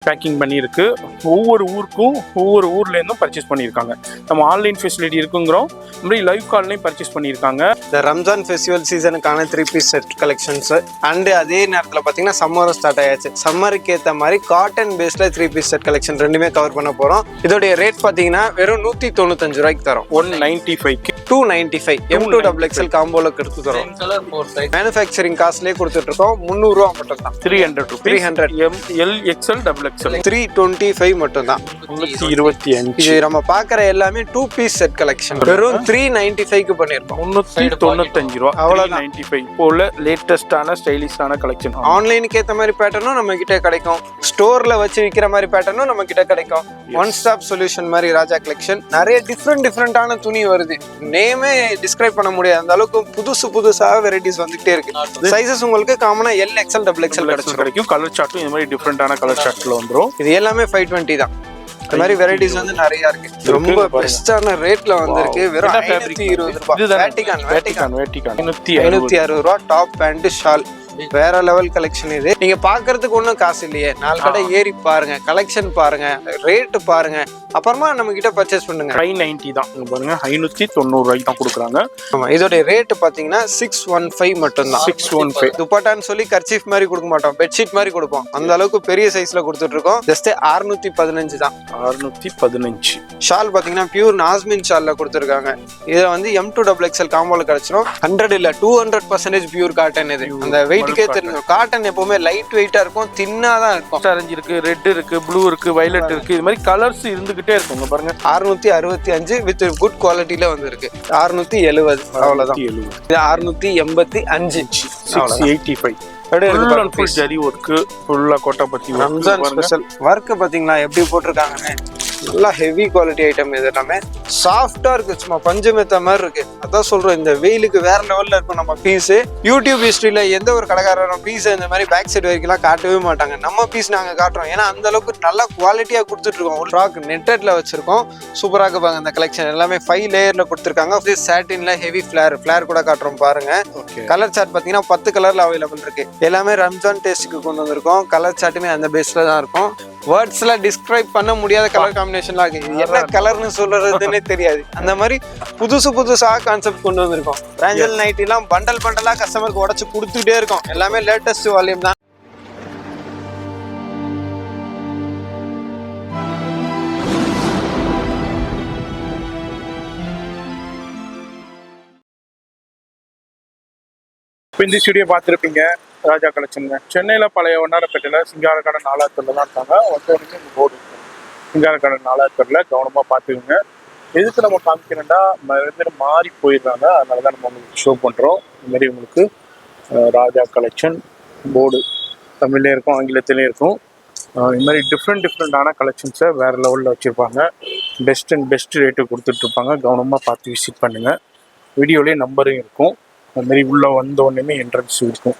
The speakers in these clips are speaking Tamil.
பேக்கிங் பண்ணியிருக்கு. ஒவ்வொரு ஊருக்கும் ஒவ்வொரு ஊர்லேருந்தும் பர்ச்சேஸ் பண்ணியிருக்காங்க. நம்ம ஆன்லைன் ஃபெசிலிட்டி இருக்குங்கிறோம், மாதிரி லைவ் கால்லையும் பர்ச்சேஸ் பண்ணியிருக்காங்க. இந்த ரம்ஜான் ஃபெஸ்டிவல் சீசனுக்கான 3-piece செட் கலெக்ஷன்ஸ் அண்டு அதே நேரத்தில் பார்த்தீங்கன்னா சம்மரும் ஸ்டார்ட் ஆயாச்சு. சம்மருக்கு ஏற்ற மாதிரி காட்டன் பேஸில் 3-piece செட் கலெக்ஷன் ரெண்டுமே கவர் பண்ண போகிறோம். இதோடைய ரேட் பார்த்தீங்கன்னா வெறும் 195 ரூபாய்க்கு தரோம். 195க்கு 295 M2XXL காம்போல எடுத்து தரோம். மேனுஃபேக்சரிங் காஸ்ட்லேயே கொடுத்துட்டு இருக்கோம். 300 ரூபா மட்டும் தான். 300 LXL XXL 325 மட்டும் தான். 325. இது நம்ம பார்க்குற எல்லாமே 2-piece செட் கலெக்ஷன். வெறும் 395க்கு பண்ணியிருக்கோம். 395 ரூபா. அவ்வளோதான். 95 இப்போ உள்ள லேட்டஸ்டான ஸ்டைலிஷான கலெக்ஷன். ஆன்லைனுக்கு ஏற்ற மாதிரி பேட்டர்னும் நம்ம கிட்ட கிடைக்கும். ஸ்டோர்ல வச்சு விற்கிற மாதிரி பேட்டர்னும் நம்ம கிட்ட கிடைக்கும். ஒன் ஸ்டாப் சொல்யூஷன் மாதிரி ராஜா கலெக்ஷன். நிறைய டிஃப்ரெண்டான துணி வருது. நேமே டிஸ்கிரைப் பண்ண முடியாது, அந்த அளவுக்கு புதுசாக வெரைட்டிஸ் வந்துகிட்டே இருக்கு. சைஸஸ் உங்களுக்கு காமனா LXL XXL கிடைக்கும். கலர் சார்ட்டும் இந்த மாதிரி டிஃப்ரெண்டான கலர் சார்ட்ல வந்துடும். இது எல்லாமே 520 தான். இந்த மாதிரி வெரைட்டிஸ் வந்து நிறைய இருக்கு. ரொம்ப பெஸ்டான ரேட்ல வந்திருக்கு. வெறும் 520 ரூபாய். வேட்டிகான் 560 ரூபாய். டாப் பேண்ட் ஷால் வேற லெவல் கலெக்ஷன். இது நீங்க பாக்குறதுக்கு ஒன்றும் காசு இல்லையே. 4 கடை ஏறி பாருங்க, கலெக்ஷன் பாருங்க, ரேட்டு பாருங்க, அப்புறமா நம்ம கிட்ட பர்ச்சேஸ் பண்ணுங்க. 590 தான் பாருங்க. 590 ரூபாய்க்கு தான் கொடுக்குறாங்க. ஆமா, இதோட ரேட் பாத்தீங்கன்னா 615 மட்டும் தான். 615. துப்பட்டான்னு சொல்லி கர்ச்சீஃப் மாதிரி கொடுக்க மாட்டோம், பெட்ஷீட் மாதிரி கொடுப்போம். அந்த அளவுக்கு பெரிய சைஸ்ல கொடுத்துட்டு இருக்கோம். ஜஸ்ட் 615 தான். 615. ஷால் பாத்தீங்கன்னா பியூர் நாஸ்மின் ஷால்ல கொடுத்துருக்காங்க. இதுல வந்து M2XXL காம்போல கிடைச்சிடும். 100 இல்ல 200% பியூர் காட்டன். இது அந்த வெயிட்டுக்கே தெரியும். காட்டன் எப்பவுமே லைட் வெயிட்டா இருக்கும், தின்னா தான் இருக்கும். ஆரஞ்சு இருக்கு, ரெட் இருக்கு, ப்ளூ இருக்கு, வயலட் இருக்கு. இது மாதிரி கலர்ஸ் இருந்துகிட்டே இருக்குங்க பாருங்க. 665 வித் குட் குவாலிட்டில வந்து இருக்கு. 670 அவ்வளவுதான். இது 685. 685. ஃபுல் ஜரி ஒர்க், ஃபுல்லா கோட்டாபத்தி ரம்ஜான் ஸ்பெஷல் வர்க் பாத்தீங்களா எப்படி போட்டிருக்காங்கன்னு. நல்லா ஹெவி குவாலிட்டி ஐட்டம். இது எல்லாமே சாஃப்டா இருக்கு, சும்மா பஞ்சு மெத்த மாதிரி இருக்கு. அதான் சொல்றோம், இந்த வெயிலுக்கு வேற லெவல்ல இருக்கும் நம்ம பீஸ். யூடியூப் ஹிஸ்டரியில எந்த ஒரு கடைக்காரரும் பீஸ் இந்த மாதிரி பேக் சைடு வரைக்கும் காட்டவே மாட்டாங்க. நம்ம பீஸ் நாங்க காட்டுறோம், ஏன்னா அந்த அளவுக்கு நல்லா குவாலிட்டியா கொடுத்துட்டு இருக்கோம். ஒரு ஃப்ராக் நெட்டட்ல வச்சிருக்கோம், சூப்பரா இருப்பாங்க. இந்த கலெக்ஷன் எல்லாமே 5 லேயர்ல கொடுத்துருக்காங்க. சாட்டின்ல ஹெவி ஃபிளேர் கூட காட்டுறோம் பாருங்க. கலர் சார்ட் பாத்தீங்கன்னா 10 கலர்ல அவைலபிள் இருக்கு. எல்லாமே ரம்ஜான் டேஸ்ட்டுக்கு கொண்டு வந்திருக்கோம். கலர் சார்ட்டுமே அந்த பேஸ்ல தான் இருக்கும். வேர்ட்ஸ்ல டிஸ்கிரைப் பண்ண முடியாத கலர் காம்பினேஷன்லாம் இருக்கு. என்ன கலர்னு சொல்றதுன்னே தெரியாது. அந்த மாதிரி புதுசா கான்செப்ட் கொண்டு வந்திருக்கோம். ரேஞ்சல் நைட்டி எல்லாம் பண்டலா கஸ்டமருக்கு உடச்சு கொடுத்துட்டே இருக்கோம். எல்லாமே லேட்டஸ்ட் வால்யூம் தான். இப்போ இந்த ஸ்டுடியோ பார்த்துருப்பீங்க, ராஜா கலெக்ஷனுங்க. சென்னையில் பழைய வண்ணாரப்பேட்டையில் சிங்காரக்கடை 4வது தெருவில் தான் இருக்காங்க. வந்தவரைக்கும் இந்த போர்டு இருக்கு. சிங்காரக்கடை 4வது தெருவில் கவனமாக பார்த்துக்குங்க. எதுக்கு நம்ம காமிக்கிறோம்னா மாறி போயிடுறாங்க, அதனால தான் நம்ம உங்களுக்கு ஷோ பண்ணுறோம். இதுமாரி உங்களுக்கு ராஜா கலெக்ஷன் போர்டு தமிழ்லேயும் இருக்கும், ஆங்கிலத்திலையும் இருக்கும். இது மாதிரி டிஃப்ரெண்டான கலெக்ஷன்ஸை வேறு லெவலில் வச்சுருப்பாங்க. பெஸ்ட் ரேட்டு கொடுத்துட்ருப்பாங்க. கவனமாக பார்த்து விசிட் பண்ணுங்கள். வீடியோலேயே நம்பரும் இருக்கும். அதுமாரி உள்ளே வந்த உடனே என்ட்ரன்ஸ் இருக்கும்.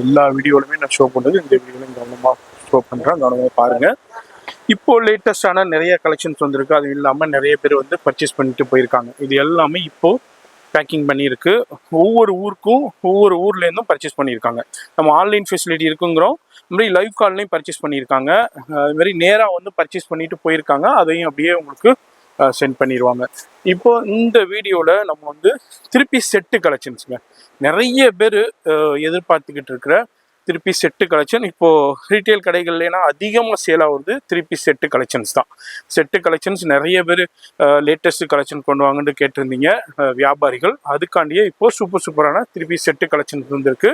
எல்லா வீடியோலுமே நான் ஷோ பண்ணுறது, இந்த வீடியோலையும் கவனமாக ஷோ பண்ணுறேன். கவனமாக பாருங்கள். இப்போது லேட்டஸ்டான நிறைய கலெக்ஷன்ஸ் வந்திருக்கு. அது இல்லாமல் நிறைய பேர் வந்து பர்ச்சேஸ் பண்ணிட்டு போயிருக்காங்க. இது எல்லாமே இப்போது பேக்கிங் பண்ணியிருக்கு. ஒவ்வொரு ஊருக்கும் ஒவ்வொரு ஊர்லேருந்தும் பர்ச்சேஸ் பண்ணியிருக்காங்க. நம்ம ஆன்லைன் ஃபெசிலிட்டி இருக்குங்கிறோம், மாதிரி லைவ் கால்லையும் பர்ச்சேஸ் பண்ணியிருக்காங்க. அதுமாதிரி நேராக வந்து பர்ச்சேஸ் பண்ணிட்டு போயிருக்காங்க. அதையும் அப்படியே உங்களுக்கு சென்ட் பண்ணிடுவாங்க. இப்போ இந்த வீடியோவில் நம்ம வந்து திருப்பி செட்டு கலெக்ஷன்ஸுங்க. நிறைய பேர் எதிர்பார்த்துக்கிட்டு இருக்கிற திருப்பி செட்டு கலெக்ஷன். இப்போது ரீட்டைல் கடைகள்லாம் அதிகமாக சேல் ஆகுறது திருப்பி செட்டு கலெக்ஷன்ஸ் தான். செட்டு கலெக்ஷன்ஸ் நிறைய பேர் லேட்டஸ்ட் கலெக்ஷன் கொண்டு வாங்கன்னு கேட்டிருந்தீங்க வியாபாரிகள். அதுக்காண்டியே இப்போது சூப்பரான திருப்பி செட்டு கலெக்ஷன்ஸ் வந்துருக்கு.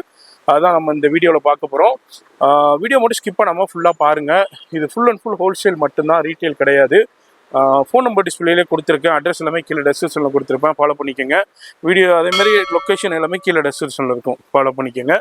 அதுதான் நம்ம இந்த வீடியோவில் பார்க்க போகிறோம். வீடியோ மட்டும் ஸ்கிப் பண்ணாமல் ஃபுல்லாக பாருங்கள். இது ஃபுல் அண்ட் ஃபுல் ஹோல்சேல் மட்டும்தான், ரீட்டைல் கிடையாது. ஃபோன் நம்பர் டிஸ்பிளேலே கொடுத்துருக்கேன். அட்ரஸ் எல்லாமே கீழே டெஸ்கிரிப்ஷனில் கொடுத்துருப்பேன், ஃபாலோ பண்ணிக்கோங்க. வீடியோ அதேமாதிரி லொக்கேஷன் எல்லாமே கீழே டெஸ்கிரிப்ஷனில் இருக்கும், ஃபாலோ பண்ணிக்கோங்க.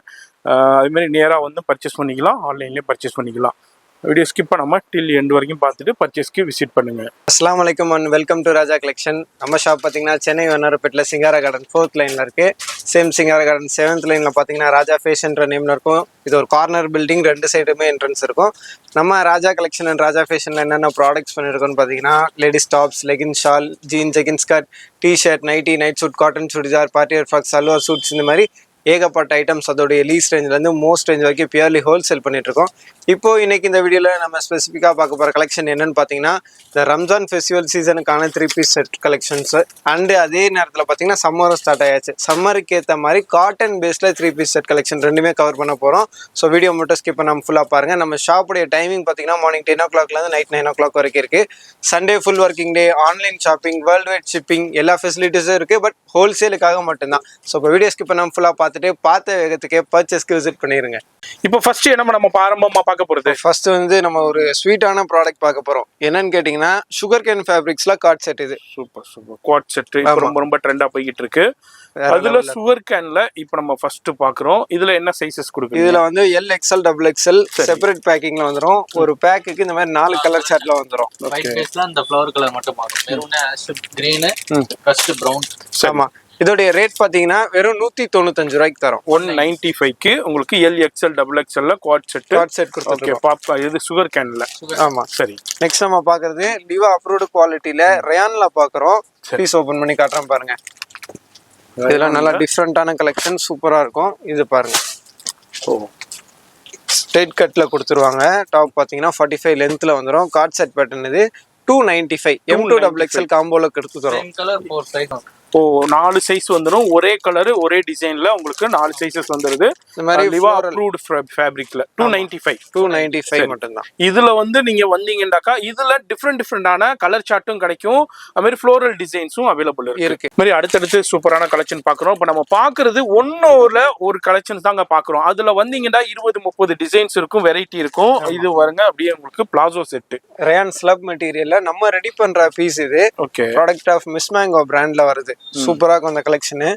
அதுமாதிரி நேராக வந்து பர்ச்சேஸ் பண்ணிக்கலாம், ஆன்லைன்லேயே பர்ச்சேஸ் பண்ணிக்கலாம். வீடியோ ஸ்கிப் பண்ணாமல் டில் எண்ட் வரைக்கும் பார்த்துட்டு பர்ச்சேஸ்க்கு விசிட் பண்ணுங்கள். அஸ்ஸலாமு அலைக்கும் and welcome to Raja collection. நம்ம ஷாப் பார்த்தீங்கன்னா சென்னை வண்ணாரப்பேட்டில் சிங்கார கார்டன் 4th லைனில் இருக்குது. சேம் சிங்கார கார்டன் 7th லைனில் பார்த்தீங்கன்னா ராஜா ஃபேஷன்ற நேமில் இருக்கும். இது ஒரு கார்னர் பில்டிங், 2 சைடுமே என்ட்ரன்ஸ் இருக்கும். நம்ம ராஜா கலெக்ஷன் அண்ட் ராஜா ஃபேஷனில் என்னென்ன ப்ராடக்ட்ஸ் பண்ணியிருக்கோன்னு பார்த்தீங்கன்னா ladies tops, legging shawl, jean, jegging skirt, T shirt, nighty, night suit, cotton churidar, party wear frocks, salwar suits, இந்த மாதிரி ஏகப்பட்ட ஐட்டம்ஸ் அதோடைய லீஸ் ரேஞ்சிலேருந்து மோஸ்ட் ரேஞ்ச் வரைக்கும் பியூர்லி ஹோல்சேல் பண்ணிட்டு இருக்கோம். இப்போ இன்னைக்கு இந்த வீடியோவில் நம்ம ஸ்பெசிஃபிக்காக பார்க்க போகிற கலெக்ஷன் என்னன்னு பார்த்தீங்கன்னா இந்த ரம்ஜான் ஃபெஸ்டிவல் சீசனுக்கான 3-piece செட் கலெக்ஷன்ஸ் அண்டு அதே நேரத்தில் பார்த்தீங்கன்னா சம்மரும் ஸ்டார்ட் ஆயாச்சு. சம்மருக்கு ஏற்ற மாதிரி காட்டன் பேஸில் 3-piece செட் கலெக்ஷன் ரெண்டுமே கவர் பண்ண போகிறோம். ஸோ வீடியோ மட்டும் ஸ்கிப் பண்ணாமல் ஃபுல்லாக பாருங்கள். நம்ம ஷாப்புடைய டைமிங் பார்த்தீங்கன்னா மார்னிங் 10 o'clockலேருந்து நைட் 9 o'clock வரைக்கும் இருக்குது. Sunday full working day, online shopping, world wide shipping எல்லா ஃபெசிலிட்டிஸும் இருக்குது. பட் ஹோல்சேலுக்காக மட்டும்தான். ஸோ இப்போ வீடியோ ஸ்கிப் பண்ணாமல் ஃபுல்லாக பார்த்துட்டு பார்த்த வேகத்துக்கே பர்ச்சேஸ்க்கு விசிட் பண்ணிடுங்க. இப்போ ஃபர்ஸ்ட் நம்ம ஆரம்பமா பார்க்க போறது ஃபர்ஸ்ட் வந்து நம்ம ஒரு ஸ்வீட்டான ப்ராடக்ட் பார்க்க போறோம். என்னன்னு கேட்டீங்கன்னா சுகர் கேன் ஃபேப்ரிக்ஸ்ல கார்ட் செட். இது சூப்பர் குவாட் செட் ரொம்ப ரொம்ப ட்ரெண்டா போயிட்டு இருக்கு. அதுல சுகர் கேன்ல இப்போ நம்ம ஃபர்ஸ்ட் பாக்குறோம். இதுல என்ன சைஸஸ் கொடுக்குறீங்க? இதுல வந்து L XL double XL separate பேக்கிங்ல வந்துரும். ஒரு பேக்குக்கு இந்த மாதிரி 4 கலர் சார்ட்ல வந்துரும். ஒயிட் பேஸ்ல அந்த ஃப்ளவர் கலர் மட்டும் மாறும். Maroon, ash green, first brown. ஆமா. இதோடைய ரேட் பாத்தீங்கன்னா வெறும் 195 ரூபாய்க்கு தரோம். 195க்கு உங்களுக்கு எல் எக்ஸ்எல் டபுள் எக்ஸ்எல்ல குவாட் செட் கொடுத்துருக்கோம். பாப்பா இது சுகர் கேன்ல. ஆமா சரி. நெக்ஸ்ட் நம்ம பாக்குறது லிவா அப்ரூவ்டு குவாலிட்டில ரயான்ல பாக்குறோம். பீஸ் ஓபன் பண்ணி காட்டுறேன் பாருங்க. இதெல்லாம் நல்லா டிஃப்ரெண்டான கலெக்ஷன் சூப்பரா இருக்கும். இது பாருங்க. ஸ்ட்ரெயிட் கட்ல கொடுத்துருவாங்க. டாப் பாத்தீங்கன்னா 45 லென்த்ல வந்துடும். கார்ட் செட் பேட்டர்ன் இது 295 M2 டபுள் எக்ஸ்எல் காம்போல கொடுத்துறோம். Same colour 4 size. 4 சைஸ் வந்துடும். ஒரே கலர் ஒரே டிசைன்ல உங்களுக்கு 4 சைஸஸ் வந்துருது. இந்த மாதிரி லிவா அப்ரூவ்ட் ஃபேப்ரிக்ல 295 மட்டும்தான். இதுல வந்து நீங்க வந்தீங்கன்னாக்கா இதுல டிஃப்ரெண்டான கலர் சார்ட்டும் கிடைக்கும். அது மாதிரி ஃப்ளோரல் டிசைன்ஸும் அவைலபிள் இருக்கு. மாதிரி அடுத்தடுத்து சூப்பரான கலெக்ஷன் பாக்குறோம். இப்ப நம்ம பாக்குறது ஒன்னோல ஒரு கலெக்ஷன் தாங்க பாக்குறோம். அதுல வந்தீங்கன்னா 20-30 டிசைன்ஸ் இருக்கும், வெரைட்டி இருக்கும். இது வருங்க அப்படியே உங்களுக்கு பிளாசோ செட் ரயான் ஸ்லப் மெட்டீரியல்ல நம்ம ரெடி பண்ற பீஸ். இது okay product of Miss Mango பிராண்ட்ல வருது. சூப்பரா இருக்கும் அந்த கலெக்ஷனு.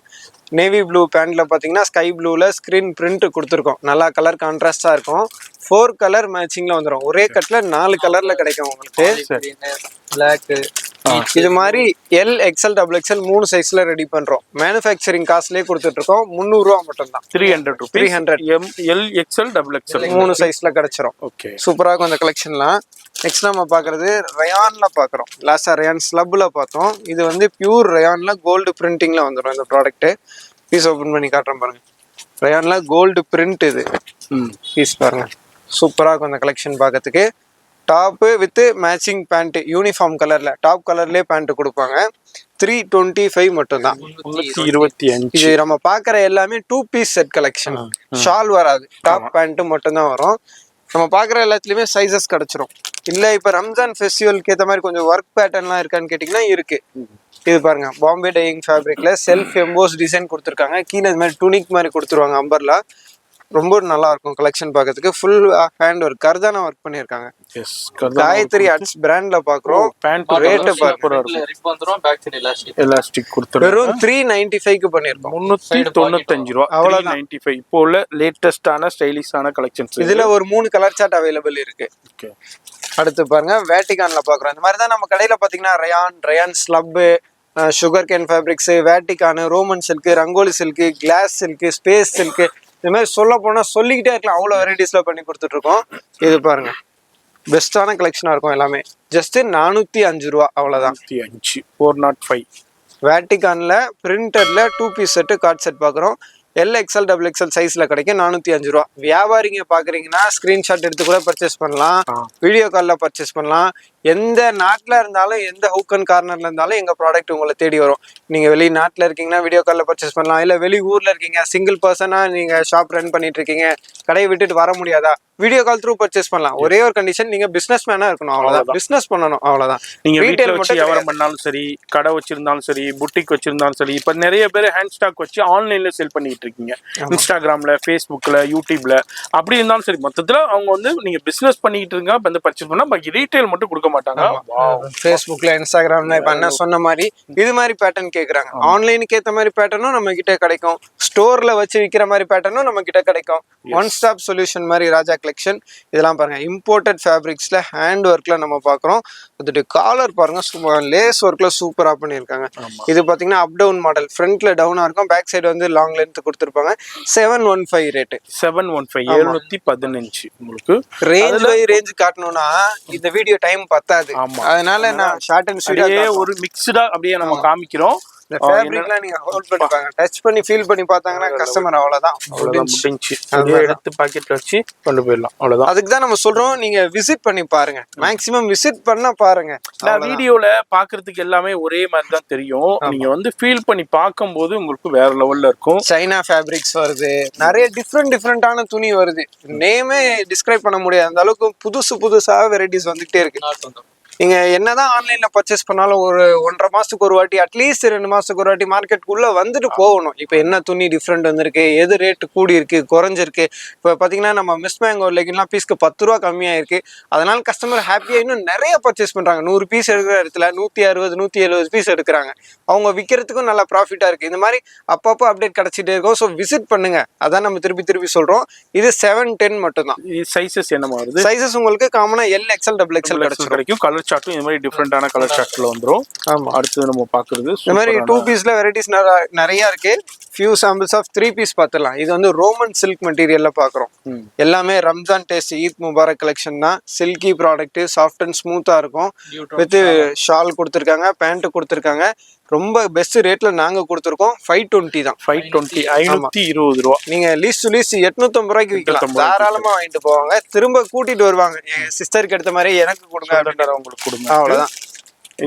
நேவி ப்ளூ பேண்ட்ல பாத்தீங்கன்னா ஸ்கை ப்ளூல ஸ்கிரீன் பிரிண்ட் கொடுத்துருக்கோம். நல்லா கலர் கான்ட்ராஸ்டா இருக்கும். 4 கலர் மேட்சிங்ல வந்துடும். ஒரே கட்ல 4 கலர்ல கிடைக்கும் உங்களுக்கு. பிளாக் இது மாதிரி எல் எக்ஸ்எல் டபுள் எக்ஸ்எல் 3 சைஸ்ல ரெடி பண்றோம். மேனுஃபேக்சரிங் காஸ்ட்லயே கொடுத்துட்டு இருக்கோம். 300 ரூபா மட்டும் தான். 300 எல் எக்ஸ்எல் டபுள் எக்ஸ்எல் 3 சைஸ்ல கிடைச்சிரும். ஓகே சூப்பரா இருக்கும் அந்த கலெக்ஷன்லாம். நெக்ஸ்ட் நம்ம பாக்குறது ரயான்ல பாக்குறோம். லாஸ்டா ரயான் ஸ்லப்ல பார்த்தோம். இது வந்து பியூர் ரயான்ல கோல்டு பிரிண்டிங்ல வந்துடும் இந்த ப்ராடக்ட். பீஸ் ஓபன் பண்ணி காட்டுறேன் பாருங்க. ரயான்ல கோல்டு பிரிண்ட் இது பீஸ் பாருங்க. சூப்பரா இருக்கும் அந்த கலெக்ஷன் பார்க்கறதுக்கு. Top with matching pant uniform கலர்ல டாப் கலர்லயே பேண்ட் கொடுப்பாங்க. 325 மட்டும் தான். 325. இது நம்ம பாக்குற எல்லாமே 2-piece செட் கலெக்ஷன். ஷால் வராது, டாப் பேண்ட் மட்டும் தான் வரும். நம்ம பாக்குற எல்லாத்துலயுமே சைசஸ் கிடைச்சிரும். இல்ல இப்ப ரம்ஜான் ஃபெஸ்டிவலுக்கு ஏத்த மாதிரி கொஞ்சம் ஒர்க் பேட்டர்ன்லாம் இருக்கான்னு கேட்டீங்கன்னா இருக்கு. இது பாருங்க பாம்பே டையிங் ஃபேப்ரிக்ல செல்ஃப் எம்போஸ் டிசைன் கொடுத்துருக்காங்க. கீழே இது மாதிரி டுனிக் மாதிரி கொடுத்துருவாங்க அம்பர்லா. ரொம்ப நல்லா இருக்கும் கலெக்ஷன் பார்க்கறதுக்கு. ஃபுல் ஹேண்ட் ஒர்க் கர்தானா ஒர்க் பண்ணிருக்காங்க. காயத்ரி ஆர்ட்ஸ் பிராண்ட்ல பாக்குறோம். பேண்ட் ரேட் ரிப் வந்துரும். பேக் சைடு எலாஸ்டிக் கொடுத்துறோம். வெறும் 395க்கு பண்ணிருக்கோம். 395 ரூபாய். அவ்வளவுதான். 395. இப்போ உள்ள லேட்டஸ்டான ஸ்டைலிஷான கலெக்ஷன்ஸ். இதுல ஒரு 3 கலர் சார்ட் அவைலபிள் இருக்கு. ஓகே. அடுத்து பாருங்க வேட்டிகான்ல பாக்குறோம். இந்த மாதிரி தான் நம்ம கடையில பாத்தீங்கன்னா rayon slub, sugar cane fabrics, வேட்டிகான், Roman silk, rangoli silk, glass silk, space silk, இது மாதிரி சொல்ல போனா சொல்லிக்கிட்டே இருக்கலாம். அவ்வளோ வெரைட்டிஸ்ல பண்ணி கொடுத்துட்டு இருக்கோம். இது பாருங்க பெஸ்டான கலெக்ஷனா இருக்கும் எல்லாமே. ஜஸ்ட் 405 ரூபா அவ்வளவுதான். 405. வேட்டிகான்ல பிரிண்டர்ல 2-piece செட் கார்ட் செட் பாக்குறோம். எல் எக்ஸ்எல் டபுள் எக்ஸ்எல் சைஸ்ல கிடைக்கும். 405 ரூபா. வியாபாரிங்க பாக்குறீங்கன்னா ஸ்கிரீன்ஷாட் எடுத்து கூட பர்ச்சேஸ் பண்ணலாம். வீடியோ கால்ல பர்ச்சேஸ் பண்ணலாம். எந்த நாட்டுல இருந்தாலும் எந்த ஹூக் அண்ட் கார்னர்ல இருந்தாலும் எங்க ப்ராடக்ட் உங்களை தேடி வரும். நீங்க வெளிநாட்டுல இருக்கீங்கன்னா வீடியோ கால்ல பர்ச்சேஸ் பண்ணலாம். இல்ல வெளி ஊர்ல இருக்கீங்க, சிங்கிள் பர்சனா நீங்க ஷாப் ரன் பண்ணிட்டு இருக்கீங்க, கடையை விட்டுட்டு வர முடியாதா, வீடியோ கால் த்ரூ பர்ச்சேஸ் பண்ணலாம். ஒரே ஒரு கண்டிஷன், நீங்க பிசினஸ் மேனா இருக்கணும். அவ்வளவுதான். பிசினஸ் பண்ணணும் அவ்வளவுதான். நீங்க வீட்டுல வச்சு வியாபாரம் பண்ணாலும் சரி, கடை வச்சிருந்தாலும் சரி, புட்டிக் வச்சிருந்தாலும் சரி. இப்ப நிறைய பேர் ஹேண்ட் ஸ்டாக் வச்சு ஆன்லைன்ல செல் பண்ணிட்டு இருக்கீங்க. இன்ஸ்டாகிராம்ல, ஃபேஸ்புக்ல, யூடியூப்ல அப்படி இருந்தாலும் சரி. மொத்தத்துல அவங்க வந்து நீங்க பிசினஸ் பண்ணிட்டு இருங்க வந்து பர்ச்சேஸ் பண்ணா பாக்கி ரீட்டைல் மட்டும் கொடுக்க மாட்டாங்க. ஃபேஸ்புக்ல, இன்ஸ்டாகிராம்ல இப்ப அண்ணா சொன்ன மாதிரி இது மாதிரி பேட்டர்ன் கேக்குறாங்க. ஆன்லைனுக்கு ஏத்த மாதிரி பேட்டர்னும் நம்ம கிட்ட கிடைக்கும். ஸ்டோர்ல வச்சு விக்கிற மாதிரி பேட்டர்னும் நம்ம கிட்ட கிடைக்கும். ஒன் ஸ்டாப் சொல்யூஷன் மாதிரி ராஜா கலெக்ஷன். இதெல்லாம் பாருங்க இம்போர்ட்டட் ஃபேப்ரிக்ஸ்ல ஹேண்ட் ஒர்க்ல நம்ம பாக்குறோம். அதோட காலர் பாருங்க லேஸ் ஒர்க்ல சூப்பரா பண்ணிருக்காங்க. இது பாத்தீங்கன்னா அப் டவுன் மாடல். ஃப்ரண்ட்ல டவுனா இருக்கும், பேக் சைடு வந்து லாங் லென்த் கொடுத்துருப்பாங்க. 715 ரேட். 715 715. உங்களுக்கு ரேஞ்ச் காட்டணும்னா இந்த வீடியோ டைம் பத்தாது. அதனால நான் ஷார்ட் அண்ட் ஸ்வீட்டா ஒரு மிக்ஸ்டா அப்படியே நம்ம காமிக்கிறோம். இந்த ஃபேப்ரிக்லாம் நீங்க ஹோல்ட் பண்ணிப்பாங்க, டச் பண்ணி ஃபீல் பண்ணி பார்த்தாங்கன்னா கஸ்டமர் அவ்வளவுதான் முடிஞ்சு எடுத்து பாக்கெட்ல வச்சு கொண்டு போயிடலாம், அவ்வளவுதான். அதுக்கு தான் நம்ம சொல்றோம் நீங்க விசிட் பண்ணி பாருங்க, மேக்ஸிமம் விசிட் பண்ண பாருங்க. நான் வீடியோல பாக்குறதுக்கு எல்லாமே ஒரே மாதிரி தான் தெரியும், நீங்க வந்து ஃபீல் பண்ணி பார்க்கும்போது உங்களுக்கு வேற லெவல்ல இருக்கும். சைனா ஃபேப்ரிக்ஸ் வருது, நிறைய டிஃப்ரெண்டான துணி வருது, நேமே டிஸ்கிரைப் பண்ண முடியாது, அந்த அளவுக்கு புதுசா வெரைட்டிஸ் வந்துகிட்டே இருக்கு. நீங்க என்னதான் ஆன்லைன்ல பர்ச்சேஸ் பண்ணாலும் ஒரு 1.5 மாசத்துக்கு ஒரு வாட்டி, அட்லீஸ்ட் 2 மாசத்துக்கு ஒரு வாட்டி மார்க்கெட்டுக்குள்ள வந்துட்டு போகணும். இப்போ என்ன துணி டிஃப்ரெண்ட் வந்திருக்கு, எது ரேட்டு கூடி இருக்கு குறைஞ்சிருக்கு. இப்போ பாத்தீங்கன்னா நம்ம மிஸ் மேங்கோ லெகின்லாம் பீஸ்க்கு 10 ரூபா கம்மியா இருக்கு. அதனால கஸ்டமர் ஹாப்பியா இன்னும் நிறைய பர்ச்சேஸ் பண்றாங்க. 100 பீஸ் எடுக்கிற இடத்துல 160 170 பீஸ் எடுக்கிறாங்க. அவங்க விற்கிறதுக்கும் நல்லா ப்ராஃபிட்டா இருக்கு. இந்த மாதிரி அப்பப்போ அப்டேட் கிடைச்சிட்டே இருக்கும். ஸோ விசிட் பண்ணுங்க, அதான் நம்ம திருப்பி சொல்றோம். இது 710 மட்டும் தான். சைஸஸ் என்ன வருது? சைஸஸ் உங்களுக்கு காமனா எல் எக்ஸ்எல் டபுள் எக்ஸ்எல் கிடைக்கும். கலர் சார்ட்டும் இந்த மாதிரி டிஃப்ரெண்டான கலர் சார்ட்ல வந்துரும். ஆமா, அடுத்து நம்ம பாக்குறது இந்த மாதிரி 2 பீஸ்ல வெரைட்டிஸ் நிறைய இருக்கு. ஃபியூ சாம்பிள்ஸ் ஆஃப் 3 பீஸ் பார்த்துலாம். இது வந்து ரோமன் சில்க் மெட்டீரியல்ல பாக்குறோம். எல்லாமே Ramzan taste Eid Mubarak collection தான். சில்கி ப்ராடக்ட், சாஃப்ட் அண்ட் ஸ்மூத்தா இருக்கும். வித் ஷால் கொடுத்துருக்காங்க, பேண்ட் கொடுத்துருக்காங்க. ரொம்ப பெஸ்ட் ரேட்ல நாங்க கொடுத்துருக்கோம். 520 தான். 520 520 ரூபா. நீங்க லீஸ்ட் 850 ரூபாய்க்கு விற்கலாம். தாராளமா வாங்கிட்டு போவாங்க, திரும்ப கூட்டிட்டு வருவாங்க. என் சிஸ்டருக்கு எடுத்த மாதிரி எனக்கு கொடுங்க, உங்களுக்கு கொடுங்க, அவ்வளவுதான்.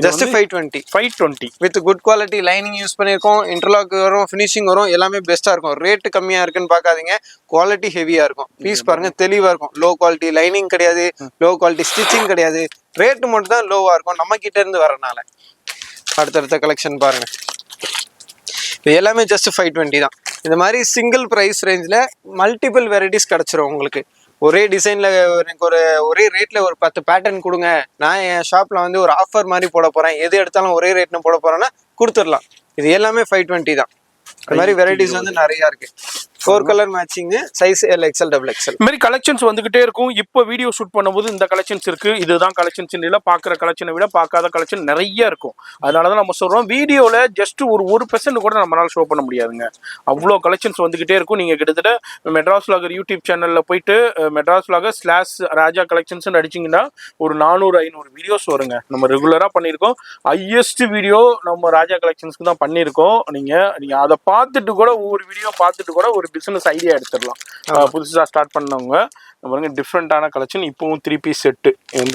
Just 520 with good quality lining use பண்ணிருக்கோம். இன்டர்லாக் வரும், ஃபினிஷிங் வரும், எல்லாமே பெஸ்டா இருக்கும். ரேட் கம்மியா இருக்குன்னு பாக்காதீங்க, குவாலிட்டி ஹெவியா இருக்கும். பீஸ் பாருங்க தெளிவா இருக்கும். லோ குவாலிட்டி லைனிங் கிடையாது, லோ குவாலிட்டி ஸ்டிச்சிங் கிடையாது. ரேட் மட்டும் தான் லோவா இருக்கும் நம்ம கிட்ட இருந்து வரனால. அடுத்தடுத்த கலெக்ஷன் பாருங்க, இது எல்லாமே ஜஸ்ட் 520 தான். இந்த மாதிரி சிங்கிள் பிரைஸ் ரேஞ்சில் மல்டிபிள் வெரைட்டிஸ் கிடைச்சிரும் உங்களுக்கு. ஒரே டிசைன்ல எனக்கு ஒரே ரேட்ல ஒரு 10 பேட்டர்ன் கொடுங்க, நான் என் ஷாப்ல வந்து ஒரு ஆஃபர் மாதிரி போட போறேன், எது எடுத்தாலும் ஒரே ரேட்னு போட போறேன்னா கொடுத்துடலாம். இது எல்லாமே 520 தான். இந்த மாதிரி வெரைட்டிஸ் வந்து நிறைய இருக்கு. 4 colour matching, size L XL double XL. இந்த மாதிரி கலெக்ஷன்ஸ் வந்துகிட்டே இருக்கும். இப்போ வீடியோ ஷூட் பண்ணும்போது இந்த கலெக்ஷன்ஸ் இருக்கு, இதுதான் கலெக்ஷன்ஸ் இல்ல, பாக்குற கலெக்ஷனை விட பார்க்காத கலெக்ஷன் நிறைய இருக்கும். அதனாலதான் நம்ம சொல்றோம் வீடியோல ஜஸ்ட் ஒரு 1% கூட நம்மளால ஷோ பண்ண முடியாதுங்க. அவ்வளோ கலெக்ஷன்ஸ் வந்துகிட்டே இருக்கும். நீங்க கிட்டத்தட்ட மெட்ராஸ் விலாகர் யூடியூப் சேனல்ல போயிட்டு மெட்ராஸ் விலாகர் /ராஜா கலெக்ஷன்ஸ் அடிச்சிங்கன்னா ஒரு 400-500 வீடியோஸ் வருங்க. நம்ம ரெகுலரா பண்ணியிருக்கோம். ஹையஸ்ட் வீடியோ நம்ம ராஜா கலெக்ஷன்ஸ்க்கு தான் பண்ணியிருக்கோம். நீங்க அதை பார்த்துட்டு கூட ஒவ்வொரு வீடியோ பார்த்துட்டு கூட ஒரு பிசினஸ் ஐடியா எடுத்துடலாம். புதுசா ஸ்டார்ட் பண்ணவங்க பாருங்க, டிஃப்ரெண்டான கலெக்ஷன். இப்பவும் 3 பீஸ் செட்